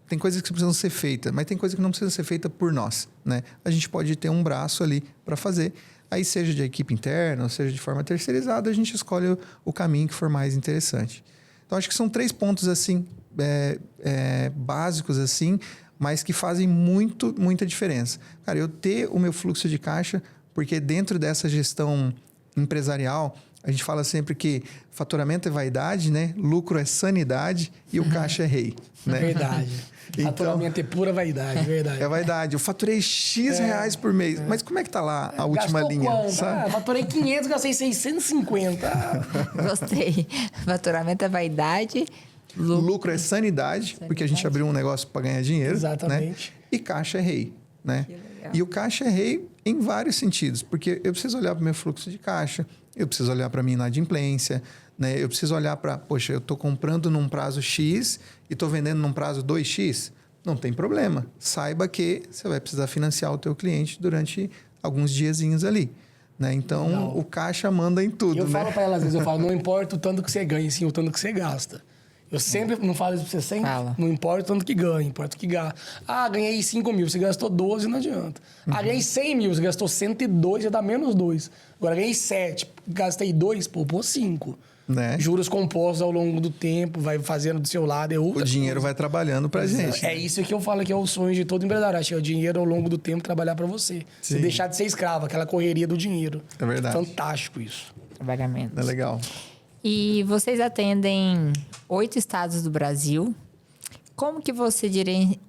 tem coisas que precisam ser feitas, mas tem coisa que não precisa ser feita por nós, né? A gente pode ter um braço ali para fazer. Aí, seja de equipe interna, ou seja de forma terceirizada, a gente escolhe o caminho que for mais interessante. Então, acho que são 3 pontos, assim, básicos, assim, mas que fazem muita diferença. Cara, eu ter o meu fluxo de caixa, porque dentro dessa gestão empresarial, a gente fala sempre que faturamento é vaidade, né? Lucro é sanidade e o caixa é rei, né? Verdade. Então, faturamento é pura vaidade, verdade. É vaidade. Eu faturei X reais por mês. Mas como é que tá lá a última linha? Sabe? Faturei 500, gastei 650. Gostei. Faturamento é vaidade. Lucro é sanidade, porque a gente abriu um negócio para ganhar dinheiro. Exatamente. Né? E caixa é rei, né? E o caixa é rei em vários sentidos, porque eu preciso olhar para o meu fluxo de caixa, eu preciso olhar para a minha inadimplência, né? Eu preciso olhar para, poxa, eu estou comprando num prazo X e estou vendendo num prazo 2X. Não tem problema. Saiba que você vai precisar financiar o teu cliente durante alguns diazinhos ali. Né? Então, o caixa manda em tudo. Eu falo para ela, às vezes, não importa o tanto que você ganha, sim o tanto que você gasta. Eu sempre, não falo isso pra você sempre? Fala. Não importa o tanto que ganha, importa o que gasta. Ah, ganhei 5 mil, você gastou 12, não adianta. Ah, ganhei 100 mil, você gastou 102, já dá menos 2. Agora, ganhei 7, gastei 2, pô, 5. Né? Juros compostos ao longo do tempo, vai fazendo do seu lado. O dinheiro vai trabalhando pra gente. É isso que eu falo que é o sonho de todo empresário. Acho que é o dinheiro ao longo do tempo trabalhar pra você. Sim. Você deixar de ser escravo, aquela correria do dinheiro. É verdade. Fantástico isso. Trabalhamentos. É legal. E vocês atendem 8 estados do Brasil. Como que você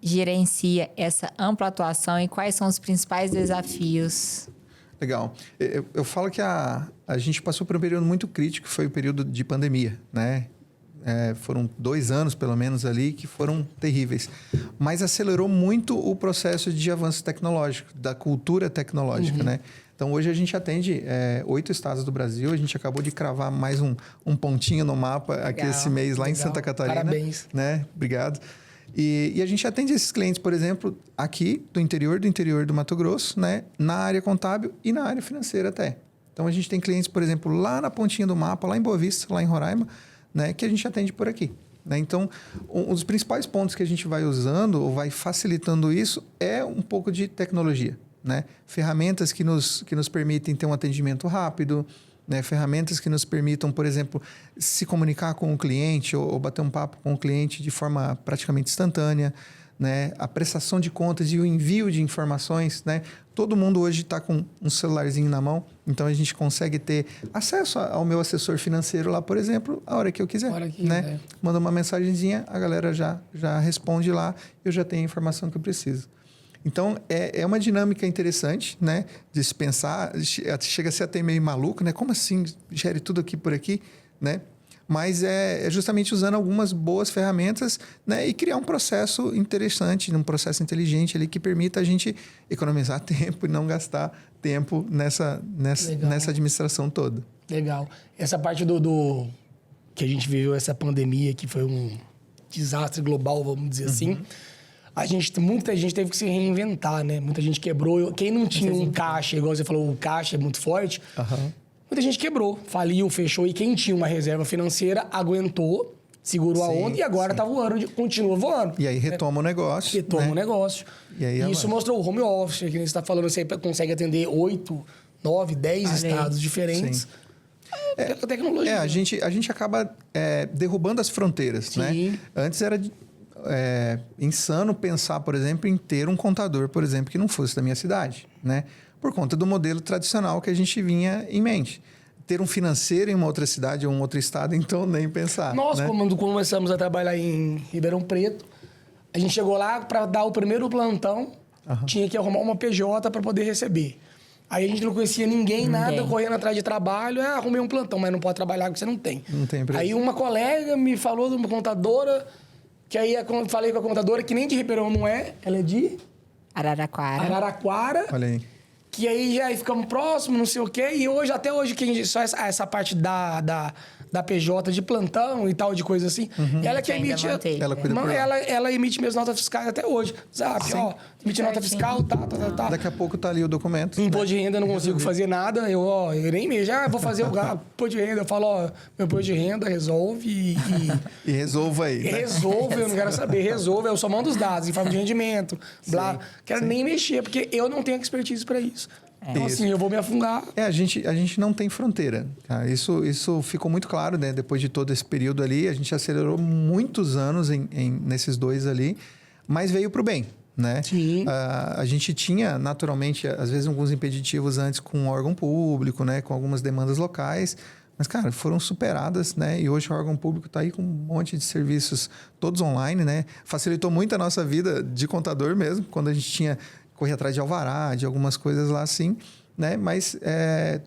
gerencia essa ampla atuação e quais são os principais desafios? Legal. Eu falo que a gente passou por um período muito crítico, que foi o período de pandemia, né? Foram 2 anos, pelo menos, ali, que foram terríveis. Mas acelerou muito o processo de avanço tecnológico, da cultura tecnológica, né? Então, hoje a gente atende 8 estados do Brasil. A gente acabou de cravar mais um pontinho no mapa aqui esse mês, lá em Santa Catarina. Parabéns. Né? Obrigado. E a gente atende esses clientes, por exemplo, aqui do interior do Mato Grosso, né? Na área contábil e na área financeira até. Então, a gente tem clientes, por exemplo, lá na pontinha do mapa, lá em Boa Vista, lá em Roraima, né? Que a gente atende por aqui. Né? Então, um dos principais pontos que a gente vai usando ou vai facilitando isso é um pouco de tecnologia. Né? Ferramentas que nos permitem ter um atendimento rápido, né? Ferramentas que nos permitam, por exemplo, se comunicar com o cliente ou bater um papo com o cliente de forma praticamente instantânea, né? A prestação de contas e o envio de informações. Né? Todo mundo hoje está com um celularzinho na mão, então a gente consegue ter acesso ao meu assessor financeiro lá, por exemplo, a hora que eu quiser. Né? Manda uma mensagenzinha, a galera já responde lá, eu já tenho a informação que eu preciso. Então, é uma dinâmica interessante, né? De se pensar, chega a ser até meio maluco, né? Como assim gere tudo aqui por aqui, né? Mas é justamente usando algumas boas ferramentas, né? E criar um processo interessante, um processo inteligente ali que permita a gente economizar tempo e não gastar tempo nessa administração toda. Legal. Essa parte do que a gente viveu, essa pandemia, que foi um desastre global, vamos dizer assim... Muita gente teve que se reinventar, né? Muita gente quebrou. Quem não tinha um caixa, igual você falou, o caixa é muito forte, muita gente quebrou, faliu, fechou. E quem tinha uma reserva financeira aguentou, segurou a onda e agora tá voando, continua voando. E aí retoma o negócio. Retoma o negócio. E aí isso mostrou o home office, que você está falando, você consegue atender 8, 9, 10 estados diferentes. Sim. Pela tecnologia. A gente acaba derrubando as fronteiras, Sim. né? Antes era... insano pensar, por exemplo, em ter um contador, por exemplo, que não fosse da minha cidade, né? Por conta do modelo tradicional que a gente vinha em mente. Ter um financeiro em uma outra cidade ou um outro estado, então nem pensar. Nós, né? quando começamos a trabalhar em Ribeirão Preto, a gente chegou lá para dar o primeiro plantão, tinha que arrumar uma PJ para poder receber. Aí a gente não conhecia ninguém, nada, correndo atrás de trabalho. Arrumei um plantão, mas não pode trabalhar porque você não tem. Não tem empresa. Aí uma colega me falou de uma contadora... Que aí eu falei com a contadora, que nem de Ribeirão não é, ela é de... Araraquara. Olha aí. Que aí já ficamos próximos, não sei o quê. E hoje, até hoje, que a gente, só essa parte da PJ de plantão e tal, de coisa assim, ela que emite... Ela emite minhas notas fiscais até hoje. Zap, emite nota fiscal, tá. Daqui a pouco tá ali o documento. Imposto de renda, eu não consigo fazer nada. Eu nem mexo. Vou fazer o imposto de renda. Eu falo, meu imposto de renda, resolve e resolva aí. Né? Resolve, eu não quero saber. Resolve, eu só mando os dados, informe de rendimento, blá. Quero nem mexer, porque eu não tenho expertise para isso. Então, assim, eu vou me afundar. A gente não tem fronteira. Tá? Isso ficou muito claro, né? Depois de todo esse período ali. A gente acelerou muitos anos nesses 2 ali, mas veio para o bem. Né? Sim. A gente tinha, naturalmente, às vezes, alguns impeditivos antes com o órgão público, né? Com algumas demandas locais. Mas, cara, foram superadas, né? E hoje o órgão público está aí com um monte de serviços, todos online, né? Facilitou muito a nossa vida de contador mesmo, quando a gente tinha... correr atrás de alvará, de algumas coisas lá assim, né? Mas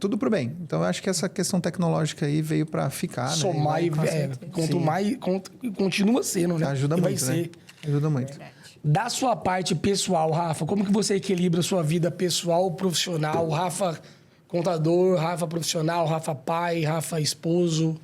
tudo pro bem. Então, eu acho que essa questão tecnológica aí veio para ficar, somar, né? Continua sendo, né? Ajuda muito, né? Ajuda muito. Verdade. Da sua parte pessoal, Rafa, como que você equilibra a sua vida pessoal, profissional? Rafa contador, Rafa profissional, Rafa pai, Rafa esposo,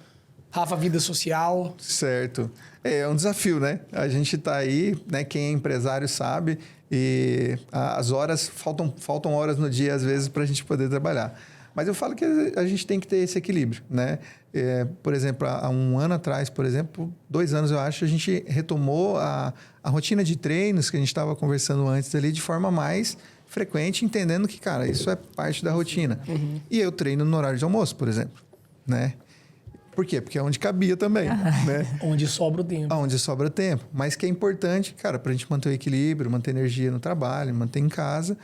Rafa vida social. Certo. É um desafio, né? A gente tá aí, né? Quem é empresário sabe... E as horas, faltam horas no dia, às vezes, para a gente poder trabalhar. Mas eu falo que a gente tem que ter esse equilíbrio, né? Por exemplo, há um ano atrás, 2 anos, eu acho, a gente retomou a rotina de treinos que a gente estava conversando antes ali de forma mais frequente, entendendo que, cara, isso é parte da rotina. Uhum. E eu treino no horário de almoço, por exemplo, né? Por quê? Porque é onde cabia também, né? Onde sobra o tempo. Onde sobra tempo. Mas que é importante, cara, para a gente manter o equilíbrio, manter energia no trabalho, manter em casa.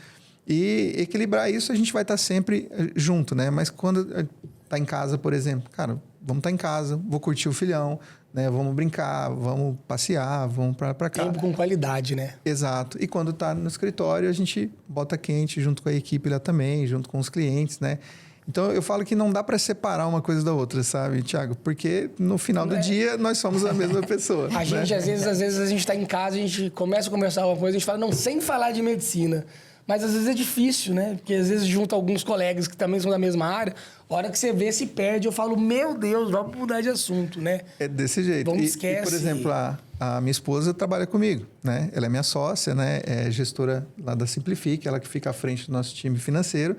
E equilibrar isso, a gente vai estar sempre junto, né? Mas quando tá em casa, por exemplo, cara, vamos estar em casa, vou curtir o filhão, né? Vamos brincar, vamos passear, vamos para cá. Tempo com qualidade, né? Exato. E quando tá no escritório, a gente bota quente junto com a equipe lá também, junto com os clientes, né? Então, eu falo que não dá para separar uma coisa da outra, sabe, Thiago? Porque no final do dia, nós somos a mesma pessoa. A gente, às vezes, a gente está em casa, a gente começa a conversar uma coisa, a gente fala, não, sem falar de medicina. Mas, às vezes, é difícil, né? Porque, às vezes, junto alguns colegas que também são da mesma área, a hora que você vê, se perde, eu falo, meu Deus, vamos mudar de assunto, né? É desse jeito. Vamos E, por exemplo, a minha esposa trabalha comigo, né? Ela é minha sócia, né? É gestora lá da Simplifique, ela que fica à frente do nosso time financeiro.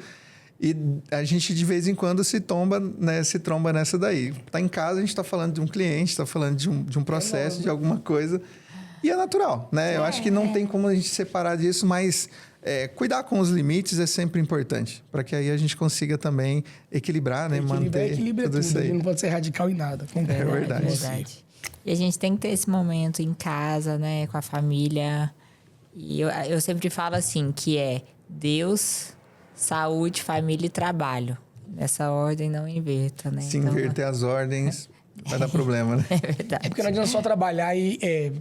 E a gente, de vez em quando, se tromba nessa daí. Tá em casa, a gente está falando de um cliente, está falando de um processo, de alguma coisa. E é natural, né? Eu acho que não tem como a gente separar disso, mas cuidar com os limites é sempre importante. Para que aí a gente consiga também equilibrar, né? Manter tudo isso aí. Não pode ser radical em nada. É verdade. E a gente tem que ter esse momento em casa, né? Com a família. E eu sempre falo assim, que é Deus... Saúde, família e trabalho. Nessa ordem, não inverta, né? Se inverter as ordens, vai dar problema, né? É verdade. É porque não adianta só trabalhar e...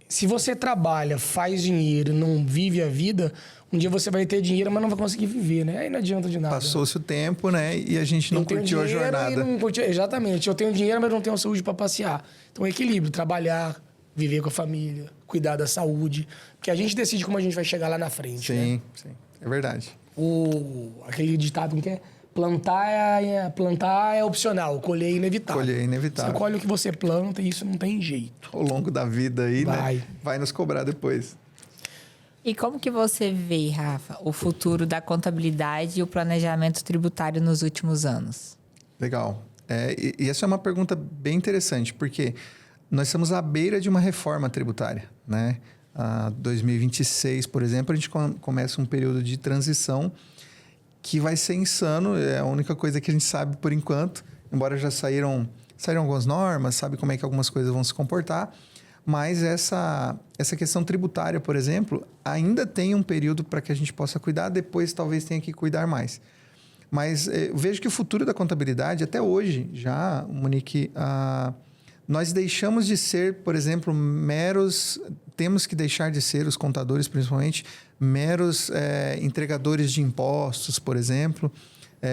se você trabalha, faz dinheiro, não vive a vida, um dia você vai ter dinheiro, mas não vai conseguir viver, né? Aí não adianta de nada. Passou-se o tempo, né? E a gente não curtiu a jornada. Exatamente. Eu tenho dinheiro, mas não tenho saúde para passear. Então, equilíbrio. Trabalhar, viver com a família, cuidar da saúde. Porque a gente decide como a gente vai chegar lá na frente, né? Sim, sim. É verdade. Aquele ditado que é plantar é opcional, colher é inevitável. Colher é inevitável. Você colhe o que você planta e isso não tem jeito. Ao longo da vida aí, né? Vai nos cobrar depois. E como que você vê, Rafa, o futuro da contabilidade e o planejamento tributário nos últimos anos? Legal. E essa é uma pergunta bem interessante, porque nós estamos à beira de uma reforma tributária, né? 2026, por exemplo, a gente começa um período de transição que vai ser insano. É a única coisa que a gente sabe por enquanto, embora já saíram algumas normas, sabe como é que algumas coisas vão se comportar, mas essa questão tributária, por exemplo, ainda tem um período para que a gente possa cuidar, depois talvez tenha que cuidar mais. Mas vejo que o futuro da contabilidade, até hoje, já, Monique, nós deixamos de ser, por exemplo, temos que deixar de ser, os contadores principalmente, meros entregadores de impostos, por exemplo,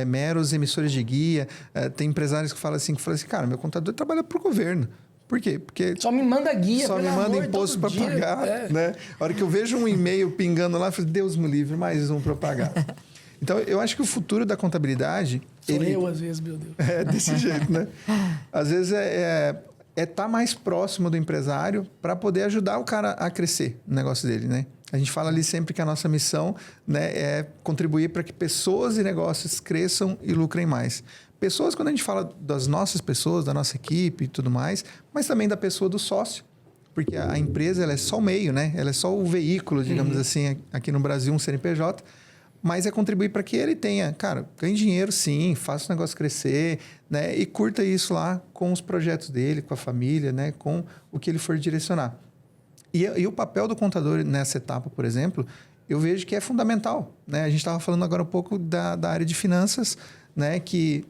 meros emissores de guia. Tem empresários que falam assim, cara, meu contador trabalha para o governo. Por quê? Porque só me manda guia, só me manda imposto para pagar, né? A hora que eu vejo um e-mail pingando lá, eu falo, Deus me livre, mais um para pagar. Então, eu acho que o futuro da contabilidade... eu, às vezes, meu Deus. É desse jeito, né? Às vezes estar mais próximo do empresário para poder ajudar o cara a crescer no negócio dele, né? A gente fala ali sempre que a nossa missão, né, é contribuir para que pessoas e negócios cresçam e lucrem mais. Pessoas, quando a gente fala das nossas pessoas, da nossa equipe e tudo mais, mas também da pessoa do sócio. Porque a empresa ela é só o meio, né? Ela é só o veículo, digamos assim, aqui no Brasil, um CNPJ. Mas é contribuir para que ele tenha, cara, ganhe dinheiro sim, faça o negócio crescer, né? E curta isso lá com os projetos dele, com a família, né? Com o que ele for direcionar. E o papel do contador nessa etapa, por exemplo, eu vejo que é fundamental, né? A gente estava falando agora um pouco da área de finanças, né? Que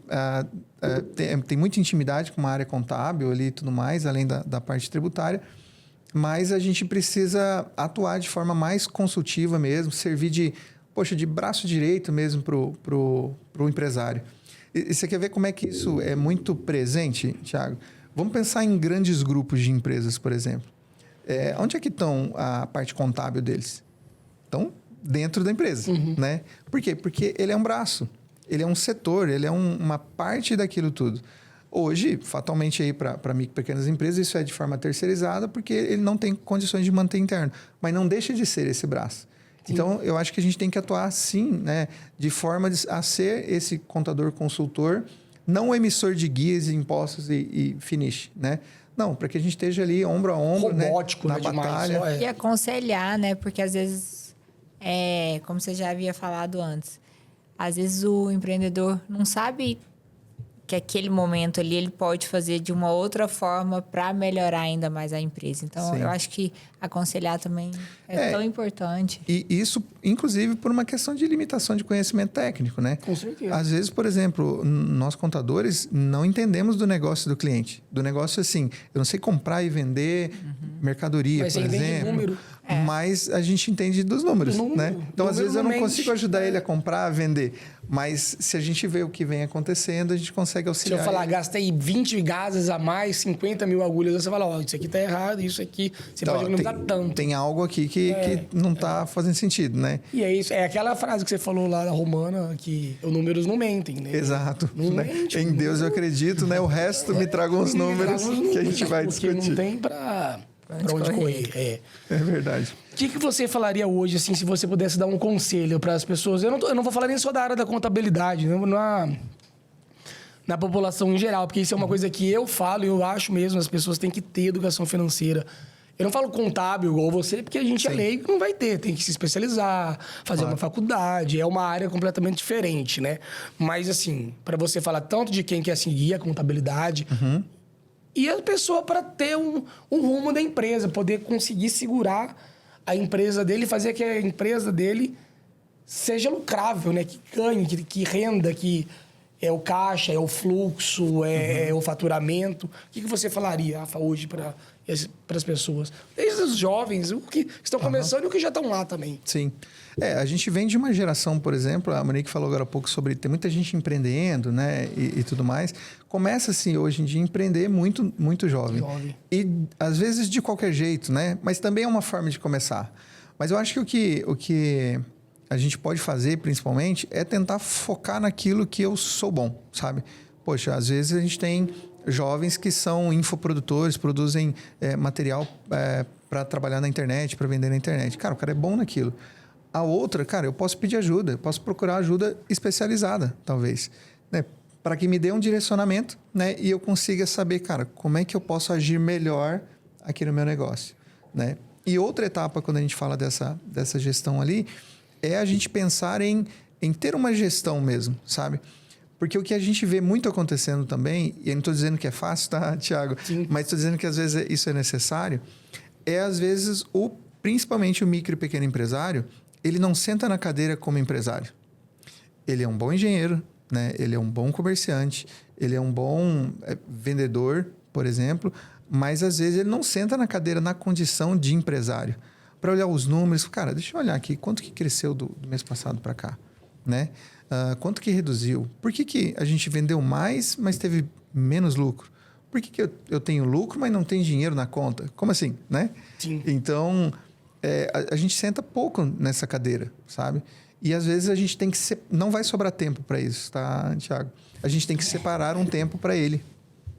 tem muita intimidade com uma área contábil ali e tudo mais, além da parte tributária. Mas a gente precisa atuar de forma mais consultiva mesmo, servir de braço direito mesmo pro empresário. E você quer ver como é que isso é muito presente, Thiago? Vamos pensar em grandes grupos de empresas, por exemplo. Onde é que estão a parte contábil deles? Estão dentro da empresa, né? Por quê? Porque ele é um braço, ele é um setor, ele é uma parte daquilo tudo. Hoje, fatalmente aí para micro e pequenas empresas, isso é de forma terceirizada porque ele não tem condições de manter interno. Mas não deixa de ser esse braço. Então, eu acho que a gente tem que atuar, sim, né? De forma a ser esse contador consultor, não o emissor de guias, impostos e finish, né? Não, para que a gente esteja ali ombro a ombro, robótico, né? Na batalha. Demais, E aconselhar, né? Porque às vezes, como você já havia falado antes, às vezes o empreendedor não sabe que aquele momento ali ele pode fazer de uma outra forma para melhorar ainda mais a empresa. Então, Sim. eu acho que aconselhar também é tão importante. E isso, inclusive, por uma questão de limitação de conhecimento técnico, né? Com certeza. Às vezes, por exemplo, nós contadores não entendemos do negócio do cliente. Do negócio, assim, eu não sei comprar e vender mercadoria, Mas por você entende exemplo. número. Mas a gente entende dos números, Número. né? Então, às Número vezes, eu não mente. consigo ajudar ele a comprar, a vender. Mas, se a gente vê o que vem acontecendo, a gente consegue Se auxiliar eu falar, ele. gastei 20 gases a mais, 50 mil agulhas, você fala, ó, isso aqui tá errado, isso aqui, você Então, pode economizar tanto. tem algo aqui que não está fazendo sentido, né? E é isso, é aquela frase que você falou lá da romana, que os números não mentem, né? Exato. Não né? mente, Em Deus eu acredito, né? O resto me traga uns números que a gente vai porque discutir. não tem pra onde correr. É verdade. O que você falaria hoje, assim, se você pudesse dar um conselho para as pessoas? Eu não vou falar nem só da área da contabilidade, na população em geral, porque isso é uma coisa que eu falo e eu acho mesmo, as pessoas têm que ter educação financeira. Eu não falo contábil igual você, porque a gente é leigo, não vai ter. Tem que se especializar, fazer uma faculdade. É uma área completamente diferente, né? Mas, assim, para você falar tanto de quem quer seguir a contabilidade... E a pessoa para ter um rumo da empresa, poder conseguir segurar a empresa dele, fazer que a empresa dele seja lucrável, né? Que ganhe, que renda, que é o caixa, é o fluxo, é o faturamento. O que você falaria, Rafa, hoje para as pessoas? Desde os jovens, o que estão começando e o que já estão lá também. Sim. A gente vem de uma geração, por exemplo, a Monique falou agora há pouco sobre ter muita gente empreendendo, né, e tudo mais. Começa, assim, hoje em dia, a empreender muito, muito jovem. E, às vezes, de qualquer jeito, né? Mas também é uma forma de começar. Mas eu acho que o que a gente pode fazer, principalmente, é tentar focar naquilo que eu sou bom, sabe? Poxa, às vezes a gente tem jovens que são infoprodutores, produzem material para trabalhar na internet, para vender na internet. Cara, o cara é bom naquilo. A outra, cara, eu posso pedir ajuda, eu posso procurar ajuda especializada, talvez, né? Para que me dê um direcionamento, né? E eu consiga saber, cara, como é que eu posso agir melhor aqui no meu negócio, né? E outra etapa, quando a gente fala dessa gestão ali, é a gente pensar em ter uma gestão mesmo, sabe? Porque o que a gente vê muito acontecendo também, e eu não estou dizendo que é fácil, tá, Thiago? Sim. Mas estou dizendo que às vezes isso é necessário, às vezes principalmente o micro e pequeno empresário, ele não senta na cadeira como empresário. Ele é um bom engenheiro, né? Ele é um bom comerciante, ele é um bom vendedor, por exemplo, mas às vezes ele não senta na cadeira na condição de empresário. Para olhar os números, cara, deixa eu olhar aqui, quanto que cresceu do mês passado para cá, né? Quanto que reduziu? Por que a gente vendeu mais, mas teve menos lucro? Por que eu tenho lucro, mas não tenho dinheiro na conta? Como assim, né? Sim. Então, a gente senta pouco nessa cadeira, sabe? E às vezes a gente tem que... Não vai sobrar tempo para isso, tá, Thiago? A gente tem que separar um tempo para ele,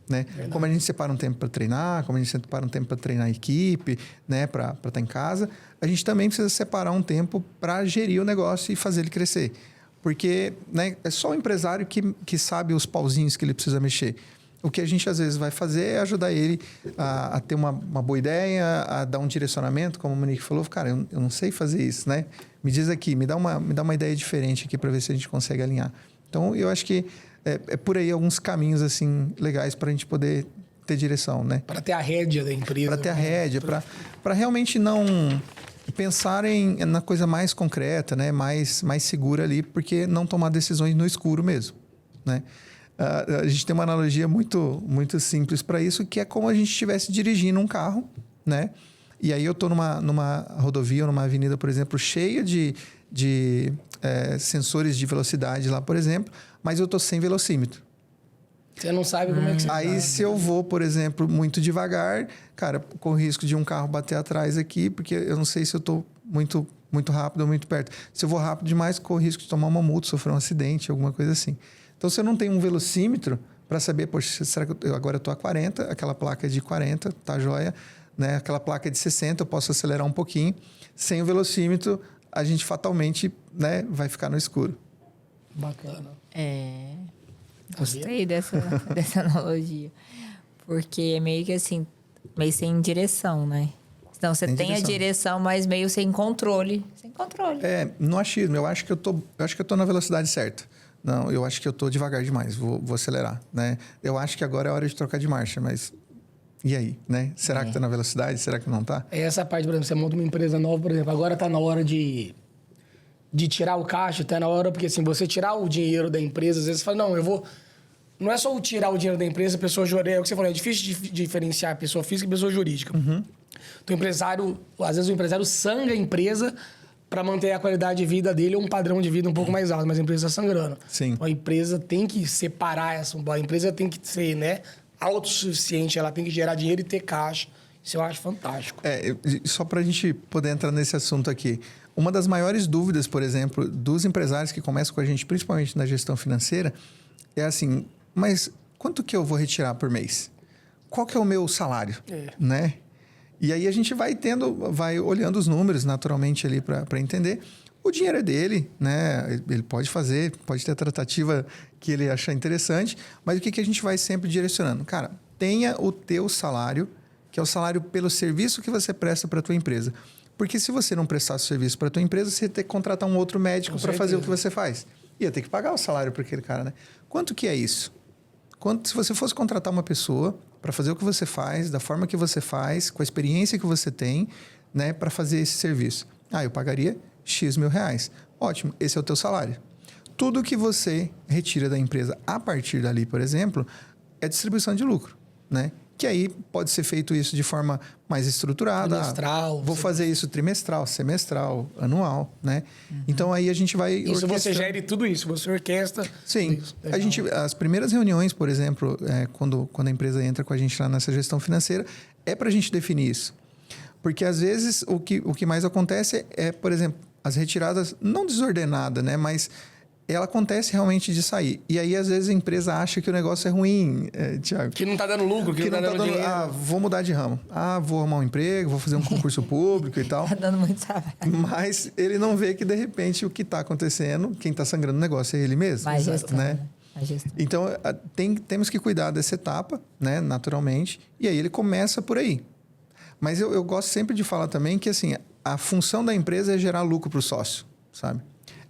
né? Como a gente separa um tempo para treinar, como a gente separa um tempo para treinar a equipe, né? Para estar em casa, a gente também precisa separar um tempo para gerir o negócio e fazer ele crescer. Porque, né, é só o empresário que sabe os pauzinhos que ele precisa mexer. O que a gente, às vezes, vai fazer é ajudar ele a ter uma boa ideia, a dar um direcionamento, como o Monique falou. Cara, eu não sei fazer isso, né? Me diz aqui, me dá uma ideia diferente aqui para ver se a gente consegue alinhar. Então, eu acho que é por aí alguns caminhos, assim, legais para a gente poder ter direção, né? Para ter a rédea da empresa. Para ter a rédea, para realmente não pensar na coisa mais concreta, né? mais segura ali, porque não tomar decisões no escuro mesmo, né? A gente tem uma analogia muito, muito simples para isso, que é como a gente estivesse dirigindo um carro, né? E aí eu estou numa rodovia, numa avenida, por exemplo, cheia de sensores de velocidade lá, por exemplo, mas eu estou sem velocímetro. Você não sabe como é que você Aí, se eu vou, por exemplo, muito devagar, cara, com risco de um carro bater atrás aqui, porque eu não sei se eu estou muito, muito rápido ou muito perto. Se eu vou rápido demais, corro risco de tomar uma multa, sofrer um acidente, alguma coisa assim. Então, se eu não tenho um velocímetro para saber, poxa, será que agora eu estou a 40, aquela placa é de 40, tá joia, né? Aquela placa é de 60, eu posso acelerar um pouquinho. Sem o velocímetro, a gente fatalmente, né, vai ficar no escuro. Bacana. Gostei dessa analogia. Porque é meio que assim, meio sem direção, né? Então, você tem a direção, mas meio sem controle. Sem controle. No achismo, eu acho que eu tô na velocidade certa. Não, eu acho que eu tô devagar demais, vou acelerar, né? Eu acho que agora é hora de trocar de marcha, mas e aí, né? Será que tá na velocidade? Será que não tá? Essa parte, por exemplo, você monta uma empresa nova, por exemplo, agora tá na hora de tirar o caixa, tá na hora, porque assim, você tirar o dinheiro da empresa, às vezes você fala, não, eu vou... Não é só o tirar o dinheiro da empresa, pessoa jurídica, é o que você falou, é difícil de diferenciar pessoa física e pessoa jurídica. Então, o empresário, às vezes o empresário sangra a empresa para manter a qualidade de vida dele ou um padrão de vida um pouco mais alto, mas a empresa está sangrando. Sim. A empresa tem que separar essa, a empresa tem que ser, né, autossuficiente, ela tem que gerar dinheiro e ter caixa. Isso eu acho fantástico. Só para a gente poder entrar nesse assunto aqui. Uma das maiores dúvidas, por exemplo, dos empresários que começam com a gente, principalmente na gestão financeira, é assim, mas quanto que eu vou retirar por mês? Qual que é o meu salário? Né? E aí a gente vai olhando os números naturalmente ali para entender. O dinheiro é dele, né? Ele pode fazer, pode ter a tratativa que ele achar interessante, mas o que a gente vai sempre direcionando? Cara, tenha o teu salário, que é o salário pelo serviço que você presta para a tua empresa. Porque se você não prestasse serviço para a tua empresa, você ia ter que contratar um outro médico para fazer o que você faz. Ia ter que pagar o salário para aquele cara, né? Quanto que é isso? Se você fosse contratar uma pessoa para fazer o que você faz, da forma que você faz, com a experiência que você tem, né, para fazer esse serviço. Eu pagaria X mil reais. Ótimo, esse é o teu salário. Tudo que você retira da empresa a partir dali, por exemplo, é distribuição de lucro, né? Que aí pode ser feito isso de forma mais estruturada. Trimestral. Vou fazer isso trimestral, semestral, anual, né? Então aí a gente vai... Isso você gere tudo isso, você orquestra. Sim. As primeiras reuniões, por exemplo, quando a empresa entra com a gente lá nessa gestão financeira, é para a gente definir isso. Porque às vezes o que mais acontece é, por exemplo, as retiradas não desordenadas, né? Mas ela acontece realmente de sair. E aí, às vezes, a empresa acha que o negócio é ruim, Thiago. Que não está dando lucro, que não está dando dinheiro. Vou mudar de ramo. Vou arrumar um emprego, vou fazer um concurso público e tal. Está dando muito trabalho. Mas ele não vê que, de repente, o que está acontecendo, quem está sangrando o negócio é ele mesmo. Vai gestão, né? Então, temos que cuidar dessa etapa, né? Naturalmente. E aí, ele começa por aí. Mas eu gosto sempre de falar também que, assim, a função da empresa é gerar lucro para o sócio, sabe?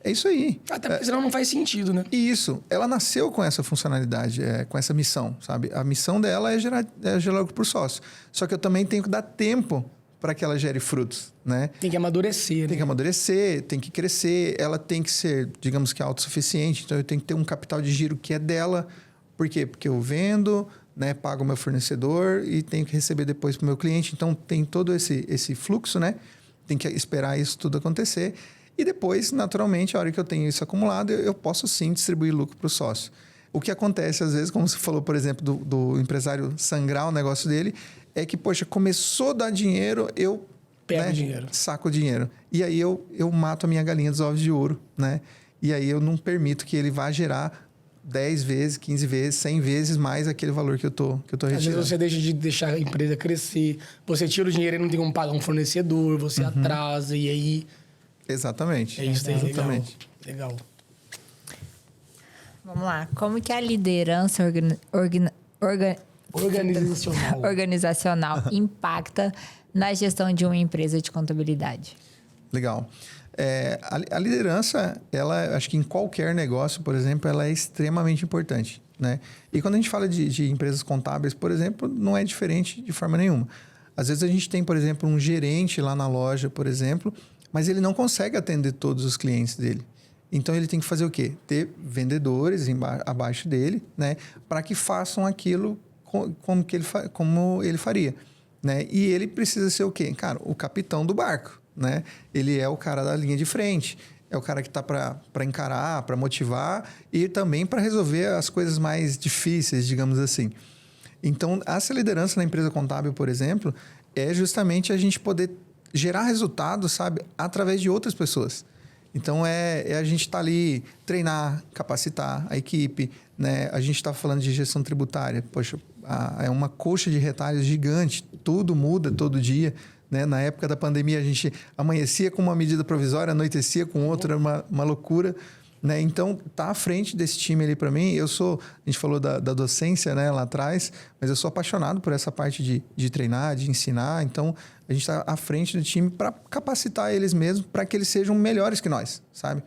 É isso aí. Até porque senão não faz sentido, né? Isso. Ela nasceu com essa funcionalidade, com essa missão, sabe? A missão dela é gerar lucro por sócio. Só que eu também tenho que dar tempo para que ela gere frutos, né? Tem que amadurecer. Tem que amadurecer, tem que crescer. Ela tem que ser, digamos que, autossuficiente. Então, eu tenho que ter um capital de giro que é dela. Por quê? Porque eu vendo, né? Pago o meu fornecedor e tenho que receber depois para o meu cliente. Então, tem todo esse fluxo, né? Tem que esperar isso tudo acontecer. E depois, naturalmente, a hora que eu tenho isso acumulado, eu posso sim distribuir lucro para o sócio. O que acontece, às vezes, como você falou, por exemplo, do empresário sangrar o negócio dele, é que, poxa, começou a dar dinheiro, eu pego dinheiro. Saco o dinheiro. E aí eu mato a minha galinha dos ovos de ouro, né? E aí eu não permito que ele vá gerar 10 vezes, 15 vezes, 100 vezes mais aquele valor que eu tô retirando. Às vezes você deixa de deixar a empresa crescer, você tira o dinheiro e não tem como pagar um fornecedor, você atrasa e aí... Exatamente. É isso, exatamente. Legal. Vamos lá. Como que a liderança organizacional impacta na gestão de uma empresa de contabilidade? Legal. A liderança, ela, acho que em qualquer negócio, por exemplo, ela é extremamente importante, né? E quando a gente fala de empresas contábeis, por exemplo, não é diferente de forma nenhuma. Às vezes a gente tem, por exemplo, um gerente lá na loja, por exemplo, mas ele não consegue atender todos os clientes dele. Então, ele tem que fazer o quê? Ter vendedores abaixo dele, né? Para que façam aquilo como ele faria, né? E ele precisa ser o quê? Cara, o capitão do barco, né? Ele é o cara da linha de frente. É o cara que está para encarar, para motivar e também para resolver as coisas mais difíceis, digamos assim. Então, essa liderança na empresa contábil, por exemplo, é justamente a gente poder gerar resultados, sabe, através de outras pessoas. Então, a gente estar ali, treinar, capacitar a equipe, né? A gente está falando de gestão tributária. Poxa, é uma coxa de retalhos gigante. Tudo muda todo dia, né? Na época da pandemia, a gente amanhecia com uma medida provisória, anoitecia com outra, era uma loucura. Né? Então, tá à frente desse time ali para mim. A gente falou da docência, né, lá atrás, mas eu sou apaixonado por essa parte de treinar, de ensinar. Então, a gente está à frente do time para capacitar eles mesmos para que eles sejam melhores que nós, sabe?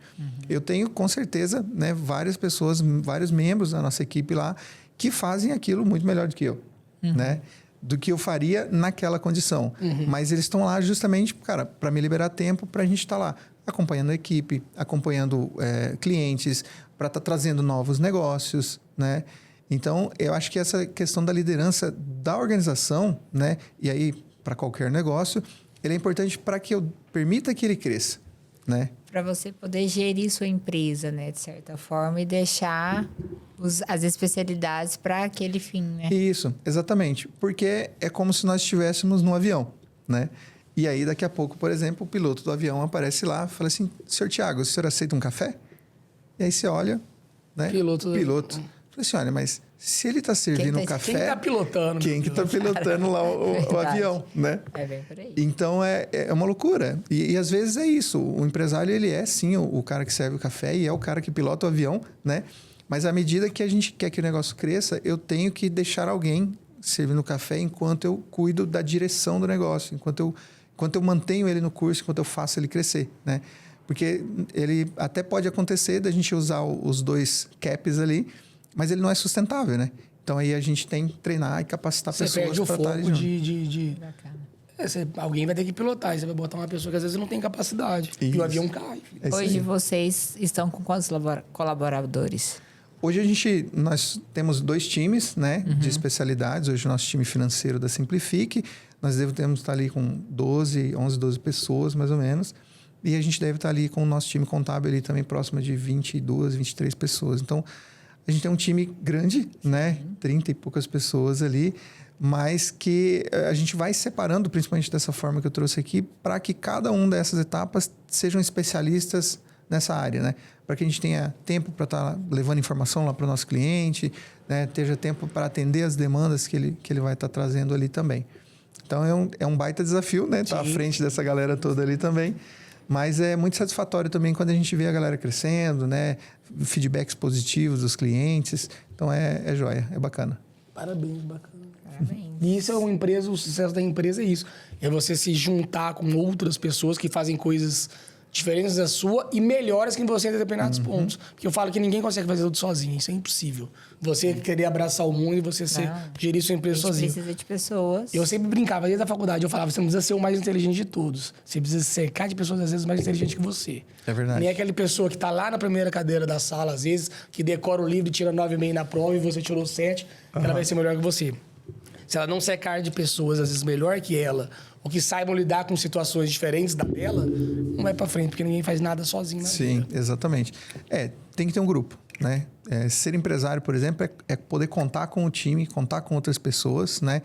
Eu tenho, com certeza, né, várias pessoas, vários membros da nossa equipe lá que fazem aquilo muito melhor do que eu, né? Do que eu faria naquela condição. Mas eles estão lá justamente, cara, para me liberar tempo para a gente estar lá acompanhando a equipe, acompanhando clientes, para estar trazendo novos negócios, né? Então, eu acho que essa questão da liderança da organização, né? E aí, para qualquer negócio, ele é importante para que eu permita que ele cresça, né? Para você poder gerir sua empresa, né? De certa forma, e deixar as especialidades para aquele fim, né? Isso, exatamente. Porque é como se nós estivéssemos num avião, né? E aí, daqui a pouco, por exemplo, o piloto do avião aparece lá e fala assim, senhor Tiago, o senhor aceita um café? E aí você olha, né? Piloto. Fala assim, olha, mas se ele está servindo um café... Quem está pilotando? Quem que está pilotando lá o avião, né? É bem por aí. Então, é uma loucura. E às vezes é isso. O empresário, ele é, sim, o cara que serve o café e é o cara que pilota o avião, né? Mas à medida que a gente quer que o negócio cresça, eu tenho que deixar alguém servindo o café enquanto eu cuido da direção do negócio, enquanto eu mantenho ele no curso, enquanto eu faço ele crescer, né? Porque ele até pode acontecer da gente usar os 2 caps ali, mas ele não é sustentável, né? Então, aí a gente tem que treinar e capacitar pessoas para estarem junto. Você perde o foco alguém vai ter que pilotar. Você vai botar uma pessoa que às vezes não tem capacidade. Isso. E o avião cai. Hoje vocês estão com quantos colaboradores? Hoje nós temos 2 times, né, de especialidades. Hoje o nosso time financeiro da Simplifique, nós devemos estar ali com 11, 12 pessoas, mais ou menos. E a gente deve estar ali com o nosso time contábil ali também próximo de 22, 23 pessoas. Então, a gente tem um time grande, né, 30 e poucas pessoas ali, mas que a gente vai separando, principalmente dessa forma que eu trouxe aqui, para que cada uma dessas etapas sejam especialistas nessa área, né? Para que a gente tenha tempo para estar levando informação lá para o nosso cliente, né? Tenha tempo para atender as demandas que ele vai estar trazendo ali também. Então, é um baita desafio, né? Estar à frente dessa galera toda ali também. Mas é muito satisfatório também quando a gente vê a galera crescendo, né? Feedbacks positivos dos clientes. Então, é joia, é bacana. Parabéns, bacana. Parabéns. E isso é uma empresa, o sucesso da empresa é isso. É você se juntar com outras pessoas que fazem coisas diferentes da sua e melhores que você em determinados pontos. Porque eu falo que ninguém consegue fazer tudo sozinho. Isso é impossível. Você querer abraçar o mundo e você gerir sua empresa sozinho. Você precisa de pessoas. Eu sempre brincava, desde a faculdade, eu falava, você não precisa ser o mais inteligente de todos. Você precisa cercar de pessoas, às vezes, mais inteligentes que você. É verdade. Nem aquela pessoa que está lá na primeira cadeira da sala, às vezes, que decora o livro e tira 9,5 na prova e você tirou 7, ela vai ser melhor que você. Se ela não cercar de pessoas, às vezes, melhor que ela, ou que saibam lidar com situações diferentes da dela, não vai para frente, porque ninguém faz nada sozinho. Sim, exatamente. Tem que ter um grupo, né? Ser empresário, por exemplo, é poder contar com o time, contar com outras pessoas, né?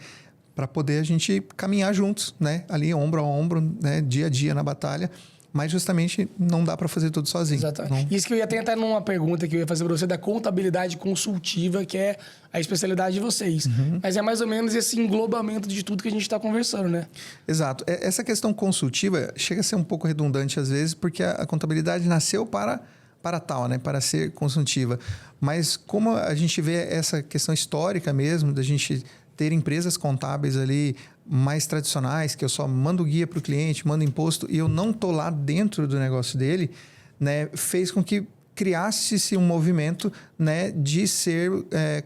Para poder a gente caminhar juntos, né? Ali, ombro a ombro, né? Dia a dia na batalha. Mas justamente não dá para fazer tudo sozinho. Exatamente. Não... Isso que eu ia tentar numa pergunta que eu ia fazer para você da contabilidade consultiva, que é a especialidade de vocês. Mas é mais ou menos esse englobamento de tudo que a gente está conversando, né? Exato. Essa questão consultiva chega a ser um pouco redundante às vezes, porque a contabilidade nasceu para tal, né? Para ser consultiva. Mas como a gente vê essa questão histórica mesmo, da gente ter empresas contábeis ali mais tradicionais, que eu só mando guia para o cliente, mando imposto e eu não estou lá dentro do negócio dele, né, fez com que criasse-se um movimento, né, de ser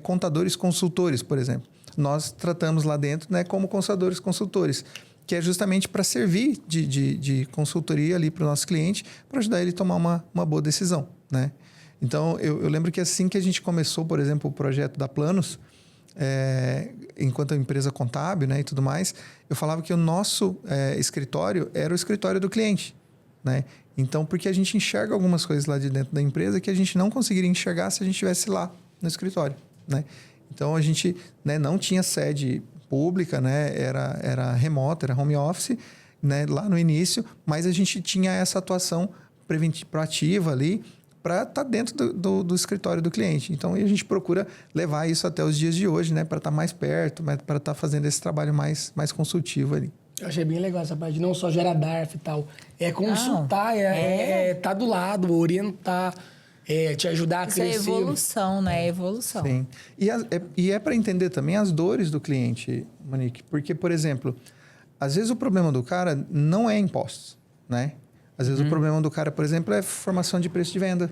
contadores consultores, por exemplo. Nós tratamos lá dentro, né, como contadores consultores, que é justamente para servir de consultoria ali para o nosso cliente, para ajudar ele a tomar uma boa decisão, né? Então, eu lembro que assim que a gente começou, por exemplo, o projeto da Planos, enquanto empresa contábil, né, e tudo mais, eu falava que o nosso escritório era o escritório do cliente, né? Então, porque a gente enxerga algumas coisas lá de dentro da empresa que a gente não conseguiria enxergar se a gente estivesse lá no escritório, né? Então, a gente, né, não tinha sede pública, né? Era remota, era home office, né, lá no início, mas a gente tinha essa atuação proativa ali, para estar dentro do escritório do cliente. Então, a gente procura levar isso até os dias de hoje, né? Para estar mais perto, para estar fazendo esse trabalho mais consultivo ali. Eu achei bem legal essa parte de não só gerar DARF e tal. É consultar, tá do lado, orientar, te ajudar a crescer. Isso é evolução, né? É evolução. Sim. E é para entender também as dores do cliente, Monique. Porque, por exemplo, às vezes o problema do cara não é impostos, né? Às vezes o problema do cara, por exemplo, é formação de preço de venda.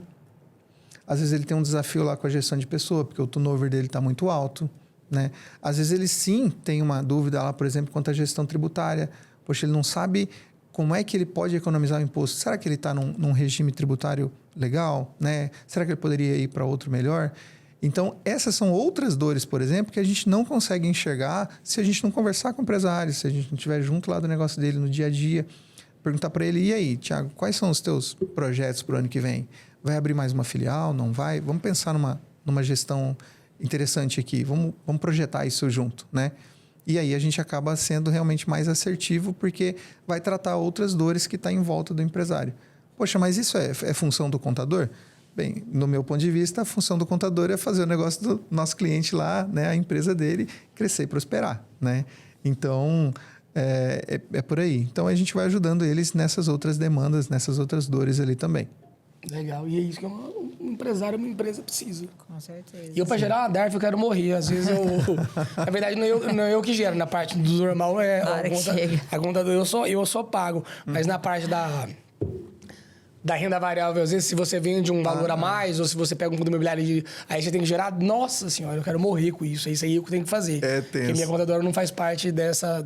Às vezes ele tem um desafio lá com a gestão de pessoa, porque o turnover dele está muito alto, né? Às vezes ele sim tem uma dúvida lá, por exemplo, quanto à gestão tributária. Poxa, ele não sabe como é que ele pode economizar o imposto. Será que ele está num regime tributário legal, né? Será que ele poderia ir para outro melhor? Então, essas são outras dores, por exemplo, que a gente não consegue enxergar se a gente não conversar com o empresário, se a gente não estiver junto lá do negócio dele no dia a dia. Perguntar para ele, e aí, Thiago, quais são os teus projetos para o ano que vem? Vai abrir mais uma filial? Não vai? Vamos pensar numa gestão interessante aqui. Vamos projetar isso junto, né? E aí a gente acaba sendo realmente mais assertivo porque vai tratar outras dores que estão em volta do empresário. Poxa, mas isso é função do contador? Bem, no meu ponto de vista, a função do contador é fazer o negócio do nosso cliente lá, né, a empresa dele, crescer e prosperar, né? Então, é por aí. Então, a gente vai ajudando eles nessas outras demandas, nessas outras dores ali também. Legal. E é isso que um empresário, uma empresa precisa. Com certeza. E eu, para gerar uma DARF, eu quero morrer. Às vezes na verdade, não é eu que gero. Na parte do normal, a conta eu só pago. Mas na parte da renda variável, às vezes, se você vende um valor a mais, ou se você pega um fundo imobiliário, aí você tem que gerar. Nossa senhora, eu quero morrer com isso. É isso aí que eu tenho que fazer. Porque minha contadora não faz parte dessa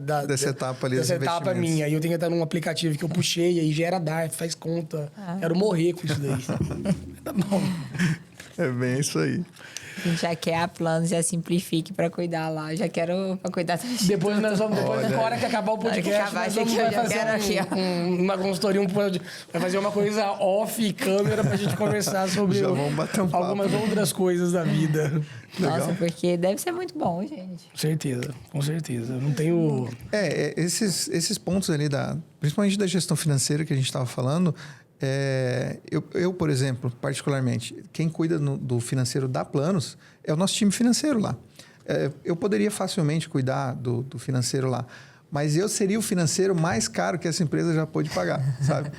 etapa ali. Dessa etapa minha. E eu tenho que estar num aplicativo que eu puxei, aí gera DARF, faz conta. Quero morrer com isso daí. Tá bom. É bem isso aí. A gente já quer a plano, já simplifique para cuidar lá. Já quero para cuidar da gente. Depois nós vamos, na hora que acabar o podcast, nós vamos fazer uma consultoria, vai fazer uma coisa off câmera pra gente conversar sobre vamos bater um papo, algumas outras coisas da vida. Nossa, Legal. porque deve ser muito bom, gente. Com certeza. Não tenho... Esses pontos ali, principalmente da gestão financeira que a gente estava falando... Eu, por exemplo, particularmente, quem cuida do financeiro da Planos é o nosso time financeiro lá. Eu poderia facilmente cuidar do financeiro lá, mas eu seria o financeiro mais caro que essa empresa já pôde pagar, sabe?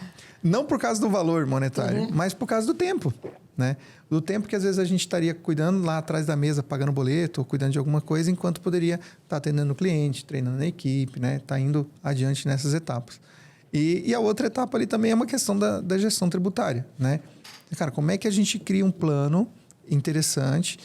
Não por causa do valor monetário, mas por causa do tempo, né? Do tempo que às vezes a gente estaria cuidando lá atrás da mesa, pagando boleto ou cuidando de alguma coisa, enquanto poderia estar atendendo o cliente, treinando a equipe, né? Tá indo adiante nessas etapas. E a outra etapa ali também é uma questão da gestão tributária, né? Cara, como é que a gente cria um plano interessante,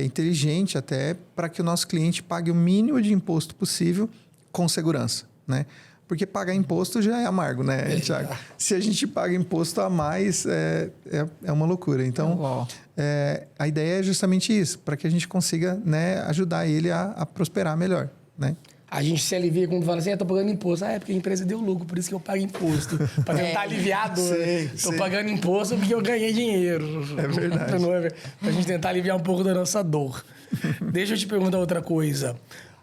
inteligente até, para que o nosso cliente pague o mínimo de imposto possível com segurança, né? Porque pagar imposto já é amargo, né, Thiago? Se a gente paga imposto a mais, é uma loucura. Então, a ideia é justamente isso, para que a gente consiga, né, ajudar ele a prosperar melhor, né? A gente se alivia quando fala assim, eu tô pagando imposto. É porque a empresa deu lucro, por isso que eu pago imposto. Pra tentar aliviar a dor. Tô pagando imposto porque eu ganhei dinheiro. É verdade. Pra gente tentar aliviar um pouco da nossa dor. Deixa eu te perguntar outra coisa.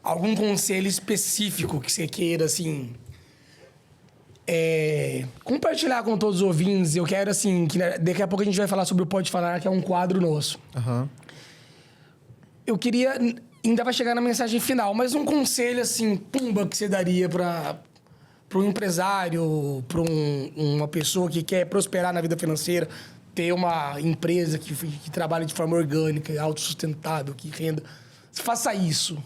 Algum conselho específico que você queira, assim... compartilhar com todos os ouvintes. Eu quero, assim, que daqui a pouco a gente vai falar sobre o Pode Falar, que é um quadro nosso. Uhum. Eu queria... Ainda vai chegar na mensagem final, mas um conselho, assim, pumba, que você daria para um empresário, para uma pessoa que quer prosperar na vida financeira, ter uma empresa que trabalha de forma orgânica, autossustentável, que renda. Faça isso.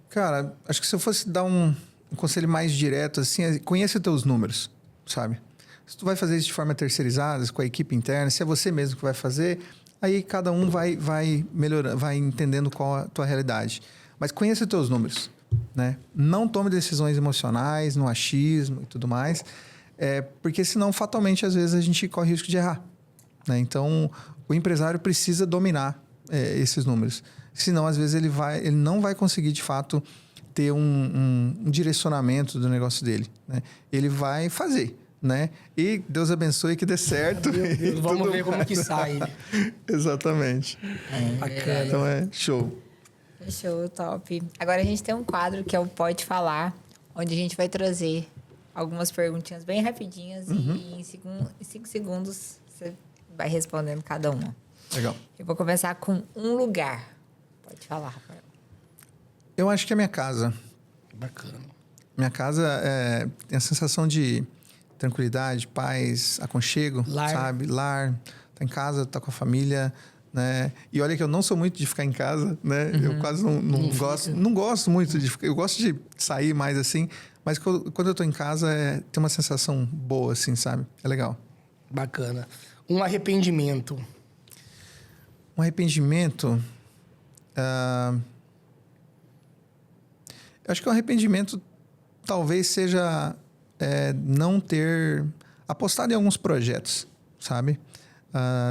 Cara, acho que se eu fosse dar um conselho mais direto, assim, conheça os teus números, sabe? Se tu vai fazer isso de forma terceirizada, com a equipe interna, se é você mesmo que vai fazer... Aí cada um vai melhorando, vai entendendo qual a tua realidade. Mas conheça os teus números, né? Não tome decisões emocionais, no achismo e tudo mais, porque senão fatalmente às vezes a gente corre risco de errar, né? Então o empresário precisa dominar esses números, senão às vezes ele não vai conseguir de fato ter um direcionamento do negócio dele, né? Ele vai fazer, né? E Deus abençoe que dê certo. Meu Deus, vamos ver como que sai. Exatamente. Bacana. Então show. Show, top. Agora a gente tem um quadro que é o Pode Falar, onde a gente vai trazer algumas perguntinhas bem rapidinhas e em 5 segundos você vai respondendo cada uma. Legal. Eu vou começar com um lugar. Pode falar, Rafael. Eu acho que é a minha casa. Bacana. Minha casa tem a sensação de tranquilidade, paz, aconchego, sabe? Lar. Tá em casa, tá com a família, né? E olha que eu não sou muito de ficar em casa, né? Eu quase não gosto. Não gosto muito de ficar. Eu gosto de sair mais assim, mas quando eu tô em casa, tem uma sensação boa, assim, sabe? É legal. Bacana. Um arrependimento. Um arrependimento... eu acho que o arrependimento talvez seja não ter apostado em alguns projetos, sabe?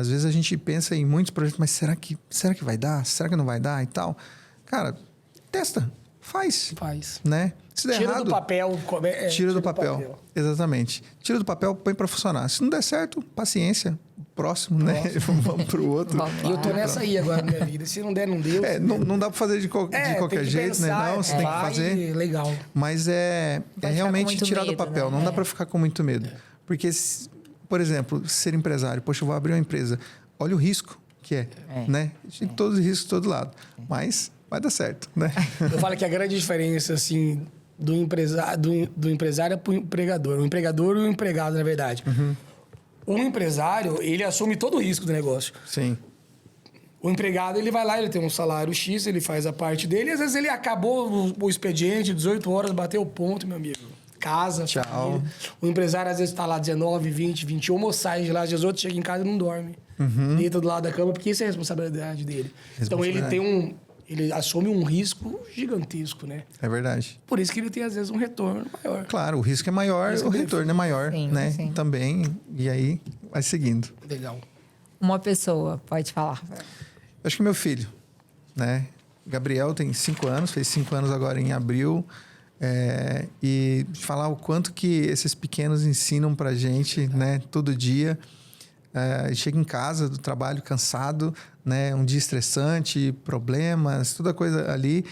Às vezes a gente pensa em muitos projetos, mas será que vai dar? Será que não vai dar e tal? Cara, testa, faz, né? Se der errado, do papel. Tira do papel. Exatamente. Tira do papel, põe para funcionar. Se não der certo, paciência. Próximo, né? Vamos pro outro. E eu tô nessa aí agora na minha vida. Se não der, não deu. Não dá para fazer de qualquer jeito, pensar, né? Não, você tem que fazer. Legal. Mas é realmente tirar do papel. Né? Não dá para ficar com muito medo. Porque, por exemplo, ser empresário. Poxa, eu vou abrir uma empresa. Olha o risco que né? Tem todos os riscos de todo lado. Mas vai dar certo, né? Eu falo que a grande diferença, assim, do empresário para o empregador. O empregador e o empregado, na verdade. O empresário, ele assume todo o risco do negócio. Sim. O empregado, ele vai lá, ele tem um salário X, ele faz a parte dele. E às vezes ele acabou o expediente, 18 horas, bateu o ponto, meu amigo. Casa, tchau. Família. O empresário, às vezes, está lá 19, 20, 21, ou sai de lá, às vezes outro chega em casa e não dorme. Deita do lado da cama, porque isso é a responsabilidade dele. Então, ele assume um risco gigantesco, né? É verdade. Por isso que ele tem, às vezes, um retorno maior. Claro, o risco é maior, o retorno é maior, né? Sim. Também, e aí vai seguindo. Legal. Uma pessoa, pode falar. Eu acho que meu filho, né? Gabriel tem 5 anos, fez 5 anos agora em abril. E falar o quanto que esses pequenos ensinam pra gente, né? Todo dia. Chega em casa do trabalho cansado, né? Um dia estressante, problemas, toda coisa ali.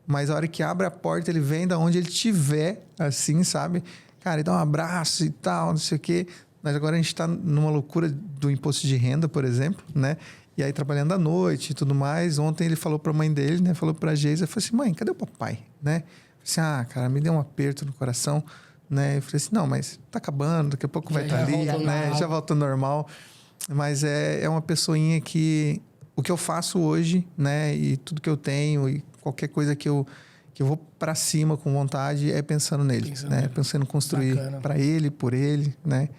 Mas a hora que abre a porta, ele vem da onde ele estiver, assim, sabe? Cara, ele dá um abraço e tal, não sei o quê. Mas agora a gente está numa loucura do imposto de renda, por exemplo, né? E aí trabalhando à noite e tudo mais. Ontem ele falou para a mãe dele, né? Falou para a Geisa, falou assim, mãe, cadê o papai, né? Eu falei assim, cara, me deu um aperto no coração, né? Eu falei assim, não, mas tá acabando, daqui a pouco vai estar ali, né? Já volta ao normal. Mas é uma pessoinha que... O que eu faço hoje, né? E tudo que eu tenho e qualquer coisa que eu vou para cima com vontade é pensando nele, né? Pensando em construir para ele, por ele, né?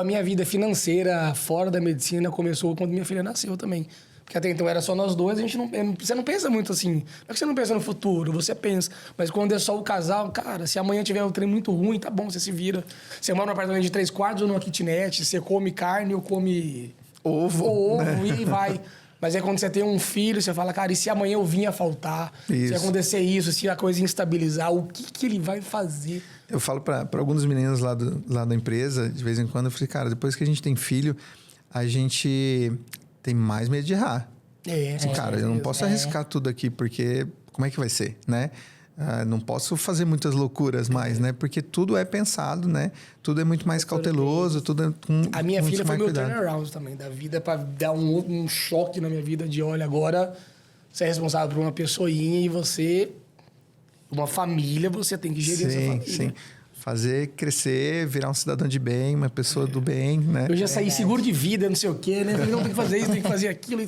A minha vida financeira fora da medicina começou quando minha filha nasceu também. Porque até então era só nós dois, você não pensa muito assim. Não é que você não pensa no futuro, você pensa. Mas quando é só o casal, cara, se amanhã tiver um trem muito ruim, tá bom, você se vira. Você mora num apartamento de 3 quartos ou numa kitnet, você come carne ou come ovo né? E vai. Mas é quando você tem um filho, você fala, cara, e se amanhã eu vinha faltar? Se acontecer isso, se a coisa instabilizar, o que ele vai fazer? Eu falo para alguns meninos lá da empresa, de vez em quando, eu falei, cara, depois que a gente tem filho, a gente tem mais medo de errar. Cara, eu não posso arriscar tudo aqui, porque como é que vai ser, né? Não posso fazer muitas loucuras mais, né? Porque tudo é pensado, né? Tudo é muito mais cauteloso, tudo é com a minha filha foi meu cuidado. turnaround também da vida, para dar um choque na minha vida de, olha, agora você é responsável por uma pessoinha e você, uma família, você tem que gerir essa família. Sim. Fazer crescer, virar um cidadão de bem, uma pessoa do bem, né? Eu já saí seguro de vida, não sei o quê, né? Falei, não, tem que fazer isso, tem que fazer aquilo.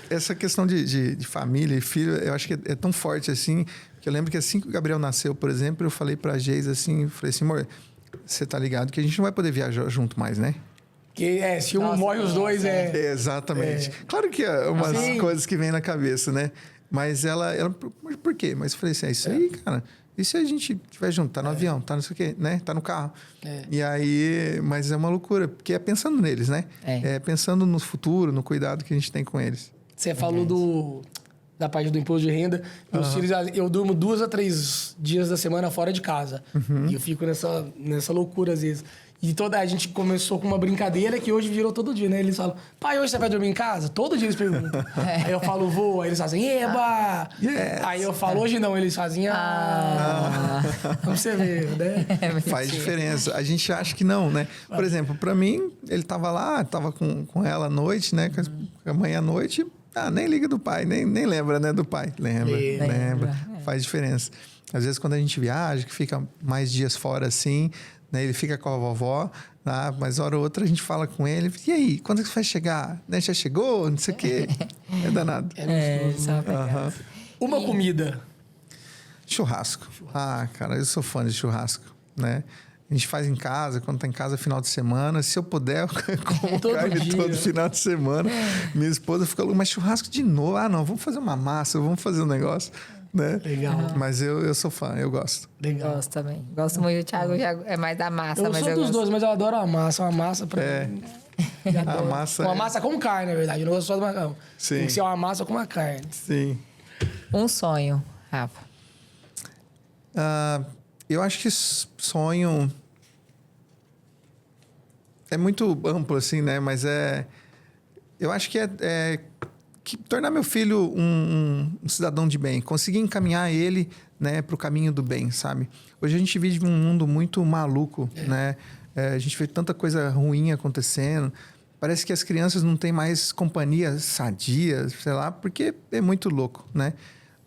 Essa questão de família e filho, eu acho que é tão forte assim, que eu lembro que assim que o Gabriel nasceu, por exemplo, eu falei pra Geisa assim, falei assim, amor, você tá ligado que a gente não vai poder viajar junto mais, né? Que se um morre, os dois Exatamente. Claro que é umas coisas que vêm na cabeça, né? Mas ela por quê? Mas eu falei assim, é isso aí, cara. E se a gente estiver junto? Tá no avião, tá não sei o quê, né? Tá no carro. E aí... Mas é uma loucura, porque é pensando neles, né? É pensando no futuro, no cuidado que a gente tem com eles. Você falou da parte do imposto de renda. Meus filhos, eu durmo 2 a 3 dias da semana fora de casa. E eu fico nessa loucura às vezes. E a gente começou com uma brincadeira que hoje virou todo dia, né? Eles falam, pai, hoje você vai dormir em casa? Todo dia eles perguntam. Aí eu falo, vou. Aí eles fazem, eba! Yes. Aí eu falo, hoje não. Eles fazem, Vamos você ver, né? Faz diferença. A gente acha que não, né? Por exemplo, para mim, ele tava lá, tava com ela à noite, né? Com a mãe à noite. nem liga do pai, nem lembra, né, do pai. Lembra. Faz diferença. Às vezes, quando a gente viaja, que fica mais dias fora assim, né, ele fica com a vovó, tá? Mas hora ou outra a gente fala com ele. E aí, quando é que vai chegar? Né, já chegou? Não sei o quê. É danado. Uma comida. Churrasco. Cara, eu sou fã de churrasco, né? A gente faz em casa, quando tá em casa final de semana. Se eu puder, eu como carne todo final de semana. Minha esposa fica louca, mas churrasco de novo? Não, vamos fazer uma massa, vamos fazer um negócio, né? Legal. Mas eu sou fã, eu gosto. Legal. Gosto também. Gosto muito. O Thiago já é mais da massa, eu mas sou dos dois, mas eu adoro a massa. Uma massa pra mim. A massa uma massa com carne, na verdade. Eu não gosto só de macarrão. Sim. Tem que ser uma massa com uma carne. Sim. Um sonho, Rafa. Eu acho que sonho é muito amplo, assim, né? Mas eu acho que que tornar meu filho um cidadão de bem, conseguir encaminhar ele, né, para o caminho do bem, sabe? Hoje a gente vive um mundo muito maluco, né? A gente vê tanta coisa ruim acontecendo. Parece que as crianças não têm mais companhia sadia, sei lá, porque é muito louco, né?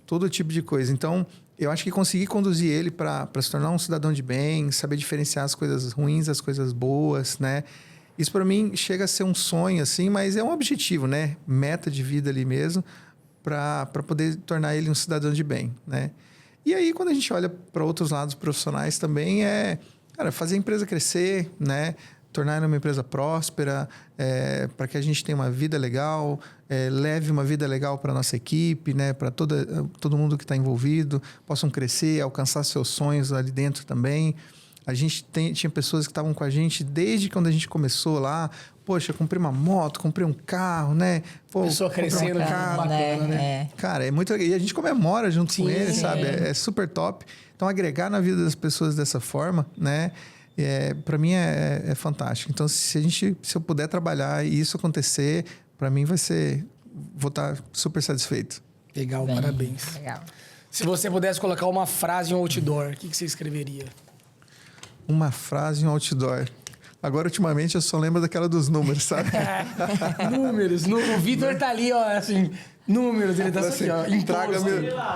Todo tipo de coisa. Então, eu acho que conseguir conduzir ele para se tornar um cidadão de bem, saber diferenciar as coisas ruins das coisas boas, né? Isso para mim chega a ser um sonho, assim, mas é um objetivo, né? Meta de vida ali mesmo, para poder tornar ele um cidadão de bem, né? E aí, quando a gente olha para outros lados profissionais também, cara, fazer a empresa crescer, né? Tornar ela uma empresa próspera, para que a gente tenha uma vida legal, leve uma vida legal para a nossa equipe, né? Para todo mundo que está envolvido, possam crescer, alcançar seus sonhos ali dentro também. A gente tinha pessoas que estavam com a gente desde quando a gente começou lá. Poxa, comprei uma moto, comprei um carro, né? Pessoa crescendo, bacana, né? Cara, é muito... E a gente comemora junto com eles, sabe? É super top. Então, agregar na vida das pessoas dessa forma, né? Para mim é fantástico. Então, se eu puder trabalhar e isso acontecer, para mim vou estar super satisfeito. Legal, parabéns. Legal. Se você pudesse colocar uma frase em um outdoor, o que você escreveria? Uma frase em um outdoor. Agora, ultimamente, eu só lembro daquela dos números, sabe? Números. O Vitor tá ali, ó, assim, números. Ele tá assim, ó,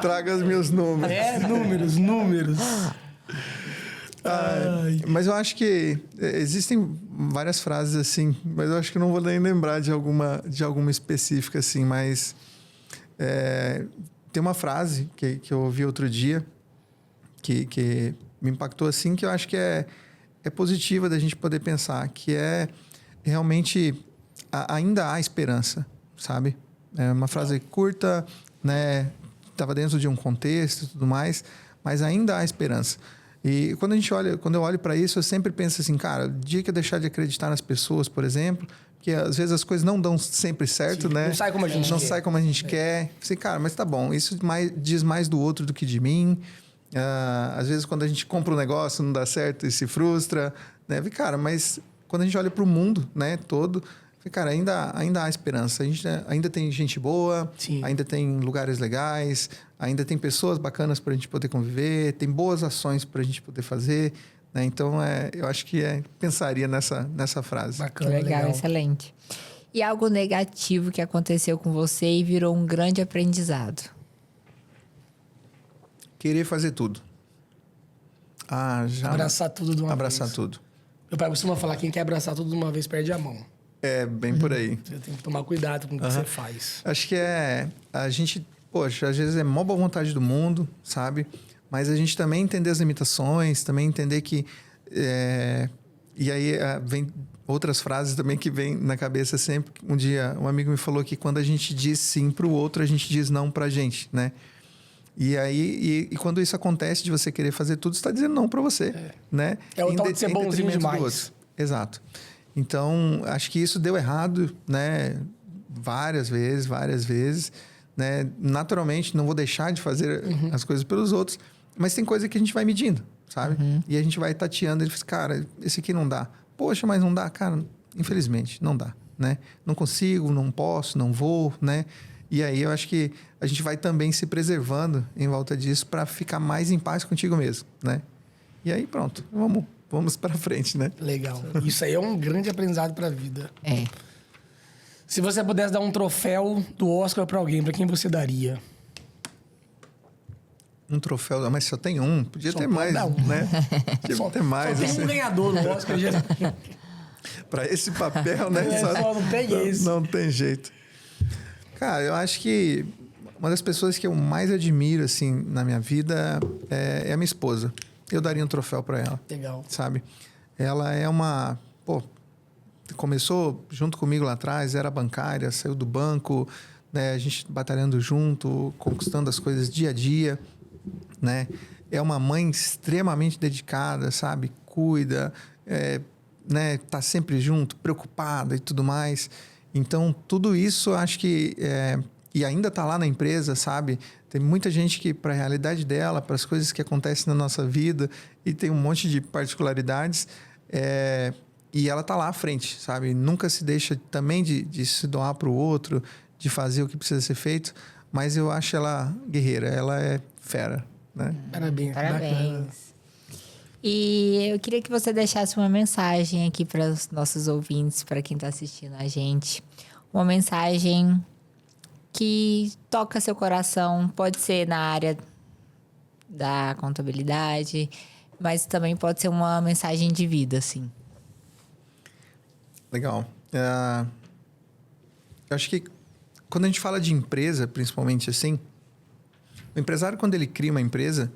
traga os meus números. Números. Mas eu acho que existem várias frases assim, mas eu acho que não vou nem lembrar de alguma específica assim, mas tem uma frase que eu ouvi outro dia que me impactou assim, que eu acho que é positiva da gente poder pensar, que é realmente ainda há esperança, sabe? É uma frase curta, né? Estava dentro de um contexto e tudo mais, mas ainda há esperança. E quando eu olho para isso, eu sempre penso assim, cara, o dia que eu deixar de acreditar nas pessoas, por exemplo, porque às vezes as coisas não dão sempre certo, né? Não sai como a gente quer. Não sai como a gente quer. Assim, cara, mas tá bom, isso diz mais do outro do que de mim. Às vezes, quando a gente compra um negócio, não dá certo e se frustra, né? Cara, mas quando a gente olha para o mundo, né, todo, cara, ainda há esperança. A gente ainda tem gente boa, ainda tem lugares legais, ainda tem pessoas bacanas para a gente poder conviver, tem boas ações para a gente poder fazer, né? Então, eu acho que pensaria nessa frase. Bacana, legal, excelente. E algo negativo que aconteceu com você e virou um grande aprendizado? Querer fazer tudo. Abraçar tudo de uma vez. Abraçar tudo. Meu pai costuma falar, quem quer abraçar tudo de uma vez perde a mão. É, bem por aí. Você tem que tomar cuidado com o que você faz. Acho que a gente, poxa, às vezes é mó boa vontade do mundo, sabe? Mas a gente também entender as limitações, também entender que... E aí vem outras frases também que vem na cabeça sempre. Um dia, um amigo me falou que quando a gente diz sim para o outro, a gente diz não para a gente, né? E aí, quando isso acontece de você querer fazer tudo, você está dizendo não para você, né? É o tal de ser bonzinho demais. Exato. Então, acho que isso deu errado, né? Várias vezes, né? Naturalmente, não vou deixar de fazer as coisas pelos outros, mas tem coisa que a gente vai medindo, sabe? E a gente vai tateando, ele diz, cara, esse aqui não dá. Poxa, mas não dá? Cara, infelizmente, não dá, né? Não consigo, não posso, não vou, né? E aí eu acho que a gente vai também se preservando em volta disso para ficar mais em paz contigo mesmo, né? E aí pronto, vamos para frente, né? Legal. Isso aí é um grande aprendizado para a vida. Se você pudesse dar um troféu do Oscar para alguém, para quem você daria? Um troféu, mas só tem um. Podia ter mais, um. né? Podia ter mais. Só tem um ganhador no Oscar. Para esse papel, né? Só não tem esse. Não tem jeito. Cara, eu acho que uma das pessoas que eu mais admiro, assim, na minha vida é a minha esposa. Eu daria um troféu para ela. Legal. Sabe? Ela é uma... Pô, começou junto comigo lá atrás, era bancária, saiu do banco, né? A gente batalhando junto, conquistando as coisas dia a dia, né? É uma mãe extremamente dedicada, sabe? Cuida, né? Tá sempre junto, preocupada e tudo mais. Então, tudo isso, acho que... E ainda tá lá na empresa, sabe? Tem muita gente que, para a realidade dela, para as coisas que acontecem na nossa vida, e tem um monte de particularidades, e ela tá lá à frente, sabe? Nunca se deixa também de se doar para o outro, de fazer o que precisa ser feito, mas eu acho ela guerreira, ela é fera, né? Parabéns. Parabéns. E eu queria que você deixasse uma mensagem aqui para os nossos ouvintes, para quem está assistindo a gente. Uma mensagem que toca seu coração, pode ser na área da contabilidade, mas também pode ser uma mensagem de vida, assim. Legal. Eu acho que quando a gente fala de empresa, principalmente assim, o empresário, quando ele cria uma empresa,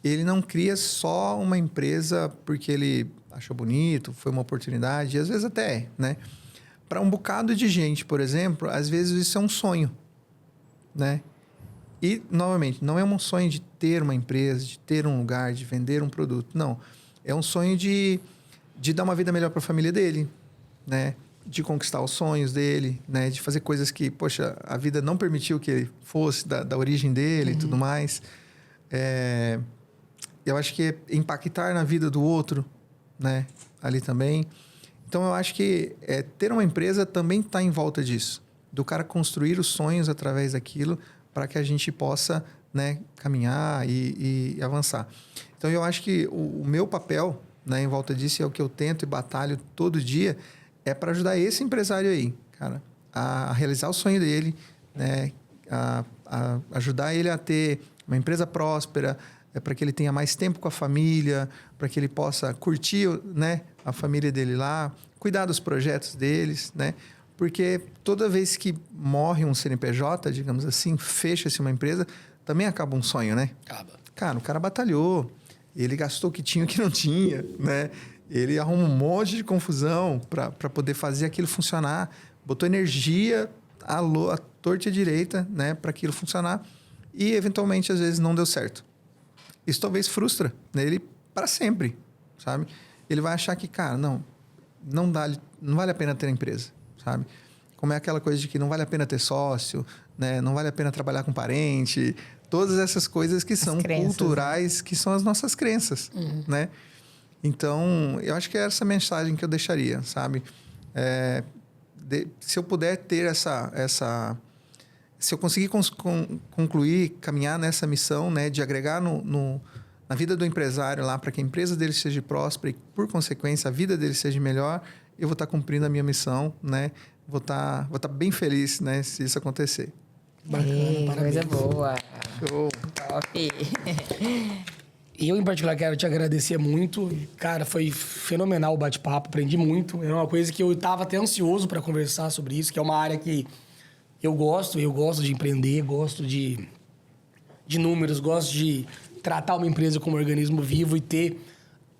ele não cria só uma empresa porque ele achou bonito, foi uma oportunidade, e às vezes até é, né? Para um bocado de gente, por exemplo, às vezes isso é um sonho, né? E, novamente, não é um sonho de ter uma empresa, de ter um lugar, de vender um produto. Não. É um sonho de dar uma vida melhor para a família dele, né? De conquistar os sonhos dele, né? De fazer coisas que, poxa, a vida não permitiu que ele fosse da origem dele e tudo mais. Eu acho que é impactar na vida do outro, né? Ali também. Então, eu acho que ter uma empresa também está em volta disso. Do cara construir os sonhos através daquilo para que a gente possa, né, caminhar e avançar. Então, eu acho que o meu papel, né, em volta disso, é o que eu tento e batalho todo dia, é para ajudar esse empresário aí, cara, a realizar o sonho dele, né, a ajudar ele a ter uma empresa próspera, para que ele tenha mais tempo com a família, para que ele possa curtir, né, a família dele lá, cuidar dos projetos deles, né? Porque toda vez que morre um CNPJ, digamos assim, fecha-se uma empresa, também acaba um sonho, né? Acaba. Cara, o cara batalhou, ele gastou o que tinha e o que não tinha, né? Ele arruma um monte de confusão para poder fazer aquilo funcionar, botou energia à torta e à direita, né, para aquilo funcionar e, eventualmente, às vezes não deu certo. Isso talvez frustra ele para sempre, sabe? Ele vai achar que, cara, não vale a pena ter a empresa, sabe? Como é aquela coisa de que não vale a pena ter sócio, né? Não vale a pena trabalhar com parente, todas essas coisas que são culturais, que são as nossas crenças, né? Então, eu acho que é essa mensagem que eu deixaria, sabe? Se eu puder ter essa se eu conseguir concluir, caminhar nessa missão, né, de agregar na vida do empresário lá, para que a empresa dele seja próspera e, por consequência, a vida dele seja melhor, eu vou estar cumprindo a minha missão, né? Vou estar bem feliz, né, se isso acontecer. Bacana, parabéns. Coisa boa. Show. Top. Eu, em particular, quero te agradecer muito. Cara, foi fenomenal o bate-papo, aprendi muito. É uma coisa que eu estava até ansioso para conversar sobre isso, que é uma área que eu gosto de empreender, gosto de números, gosto de tratar uma empresa como um organismo vivo e ter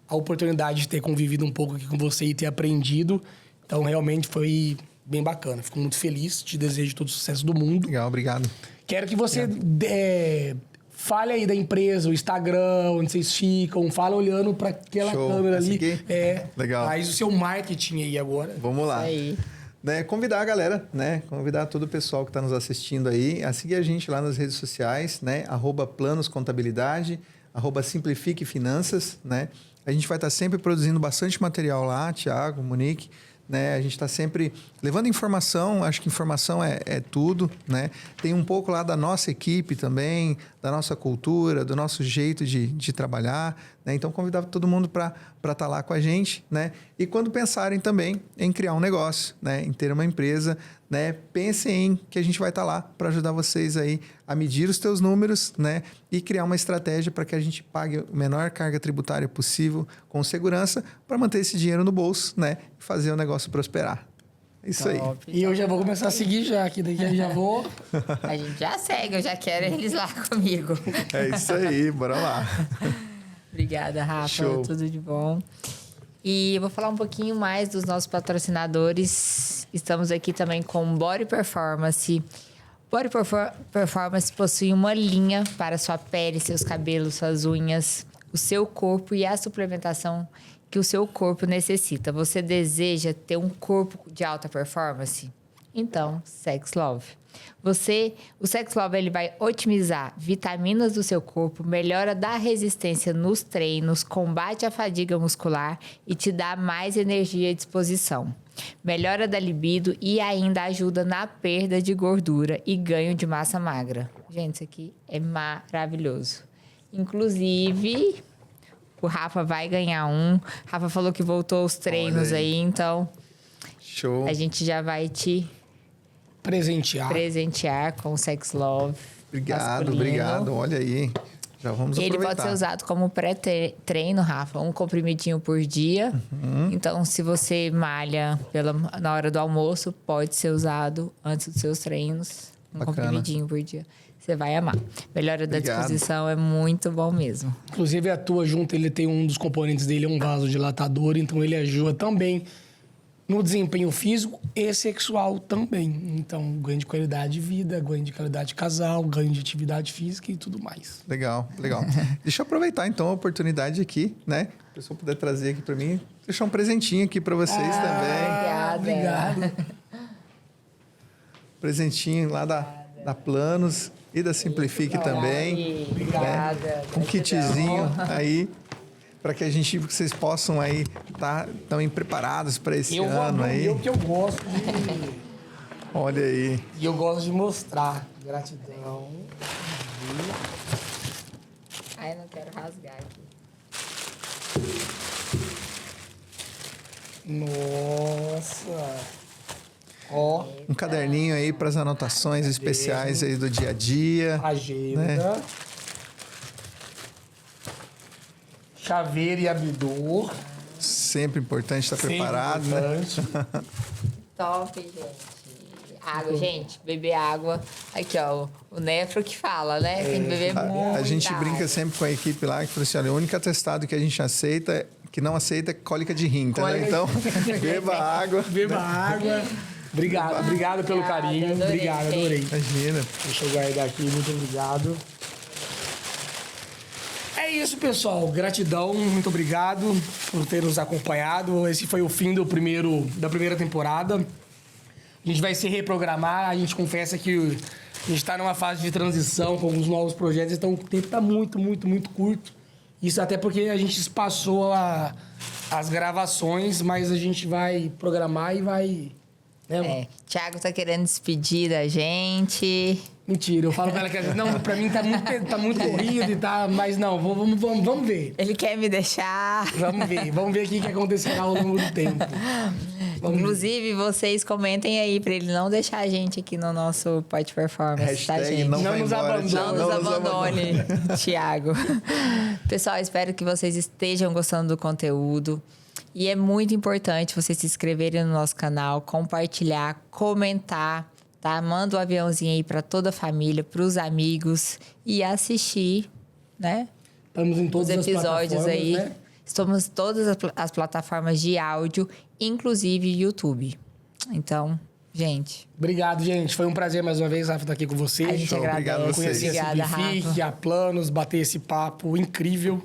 a oportunidade de ter convivido um pouco aqui com você e ter aprendido. Então, realmente foi bem bacana. Fico muito feliz, te desejo todo o sucesso do mundo. Legal, obrigado. Quero que você fale aí da empresa, o Instagram, onde vocês ficam, fala olhando para aquela câmera ali. Legal. Faz o seu marketing aí agora. Vamos lá. Aí. Né, convidar a galera, né? Convidar todo o pessoal que está nos assistindo aí a seguir a gente lá nas redes sociais, né? @planoscontabilidade, @simplifique finanças, né? A gente vai estar sempre produzindo bastante material lá, Thiago, Monique, né? A gente está sempre levando informação, acho que informação é tudo, né? Tem um pouco lá da nossa equipe também, da nossa cultura, do nosso jeito de trabalhar, né? Então, convidar todo mundo para estar lá com a gente, né? E quando pensarem também em criar um negócio, né? Em ter uma empresa, né? Pensem em que a gente vai estar lá para ajudar vocês aí a medir os teus números, né? E criar uma estratégia para que a gente pague a menor carga tributária possível com segurança para manter esse dinheiro no bolso, né? E fazer o negócio prosperar. Isso aí. E eu já vou começar a seguir já, que daqui eu já vou... A gente já segue, eu já quero eles lá comigo. É isso aí, bora lá. Obrigada, Rafa. Show. Tudo de bom. E eu vou falar um pouquinho mais dos nossos patrocinadores. Estamos aqui também com Body Performance. Body Performance possui uma linha para sua pele, seus cabelos, suas unhas, o seu corpo e a suplementação que o seu corpo necessita. Você deseja ter um corpo de alta performance? Então, Sex Love. O Sex Love ele vai otimizar vitaminas do seu corpo, melhora da resistência nos treinos, combate a fadiga muscular e te dá mais energia e disposição. Melhora da libido e ainda ajuda na perda de gordura e ganho de massa magra. Gente, isso aqui é maravilhoso. Inclusive, o Rafa vai ganhar um. Rafa falou que voltou aos treinos aí, então Show. a gente já vai te presentear com o Sex Love. Obrigado. Olha aí. Já vamos aproveitar. Ele pode ser usado como pré-treino, Rafa. Um comprimidinho por dia. Então, se você malha na hora do almoço, pode ser usado antes dos seus treinos. Um comprimidinho por dia. Você vai amar. Melhora da disposição é muito bom mesmo. Inclusive, atua junto, ele tem um dos componentes dele, é um vasodilatador. Então, ele ajuda também no desempenho físico e sexual também. Então, ganho de qualidade de vida, ganho de qualidade de casal, ganho de atividade física e tudo mais. Legal. Deixa eu aproveitar, então, a oportunidade aqui, né? Se o pessoal puder trazer aqui para mim, deixar um presentinho aqui para vocês também. Obrigado. Presentinho lá da Planos e da Simplifique também. Obrigada. Né? Um kitzinho aí, para que vocês possam aí estar também preparados para esse ano aí. Eu que eu gosto de... Olha aí. E eu gosto de mostrar. Gratidão. Ai, não quero rasgar aqui. Nossa. Ó. Um caderninho aí para as anotações especiais aí do dia a dia. Agenda. Né? Chaveiro e abridor. Sempre importante estar preparado, importante. né? Top, gente. Água, gente. Beber água. Aqui, ó. O Nefro que fala, né? Tem que beber muito. A gente água. brinca sempre com a equipe lá que fala assim: olha, o único atestado que a gente aceita, que não aceita, é cólica de rim, entendeu? Então, beba água. Beba água. Obrigado pelo carinho. Adorei, Obrigado, adorei. Imagina. Deixa eu guardar aqui, muito obrigado. É isso, pessoal. Gratidão, muito obrigado por ter nos acompanhado. Esse foi o fim da primeira temporada. A gente vai se reprogramar. A gente confessa que a gente está numa fase de transição com alguns novos projetos, então o tempo está muito, muito, muito curto. Isso até porque a gente espaçou as gravações, mas a gente vai programar e vai... Né? Thiago tá querendo despedir da gente. Mentira, eu falo pra ela que não, pra mim tá muito corrido e tá, mas não, vamos ver. Ele quer me deixar. Vamos ver o que acontecerá ao longo do tempo. Inclusive, vocês comentem aí pra ele não deixar a gente aqui no nosso Pod Performance, tá, gente? Não nos abandone. Não nos abandone, Thiago. Pessoal, espero que vocês estejam gostando do conteúdo. E é muito importante vocês se inscreverem no nosso canal, compartilhar, comentar, tá? Manda um aviãozinho aí para toda a família, para os amigos e assistir, né? Estamos em todas os episódios as aí. né? Estamos em todas as plataformas de áudio, inclusive YouTube. Então, gente... Obrigado, gente. Foi um prazer mais uma vez, Rafa, estar aqui com vocês. A gente agradece. Obrigado a vocês. Conhecer a Simplifique, a Planos, bater esse papo incrível,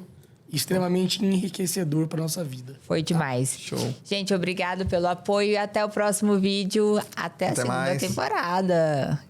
extremamente enriquecedor para nossa vida. Foi demais. Show. Gente, obrigado pelo apoio e até o próximo vídeo. Até a segunda temporada.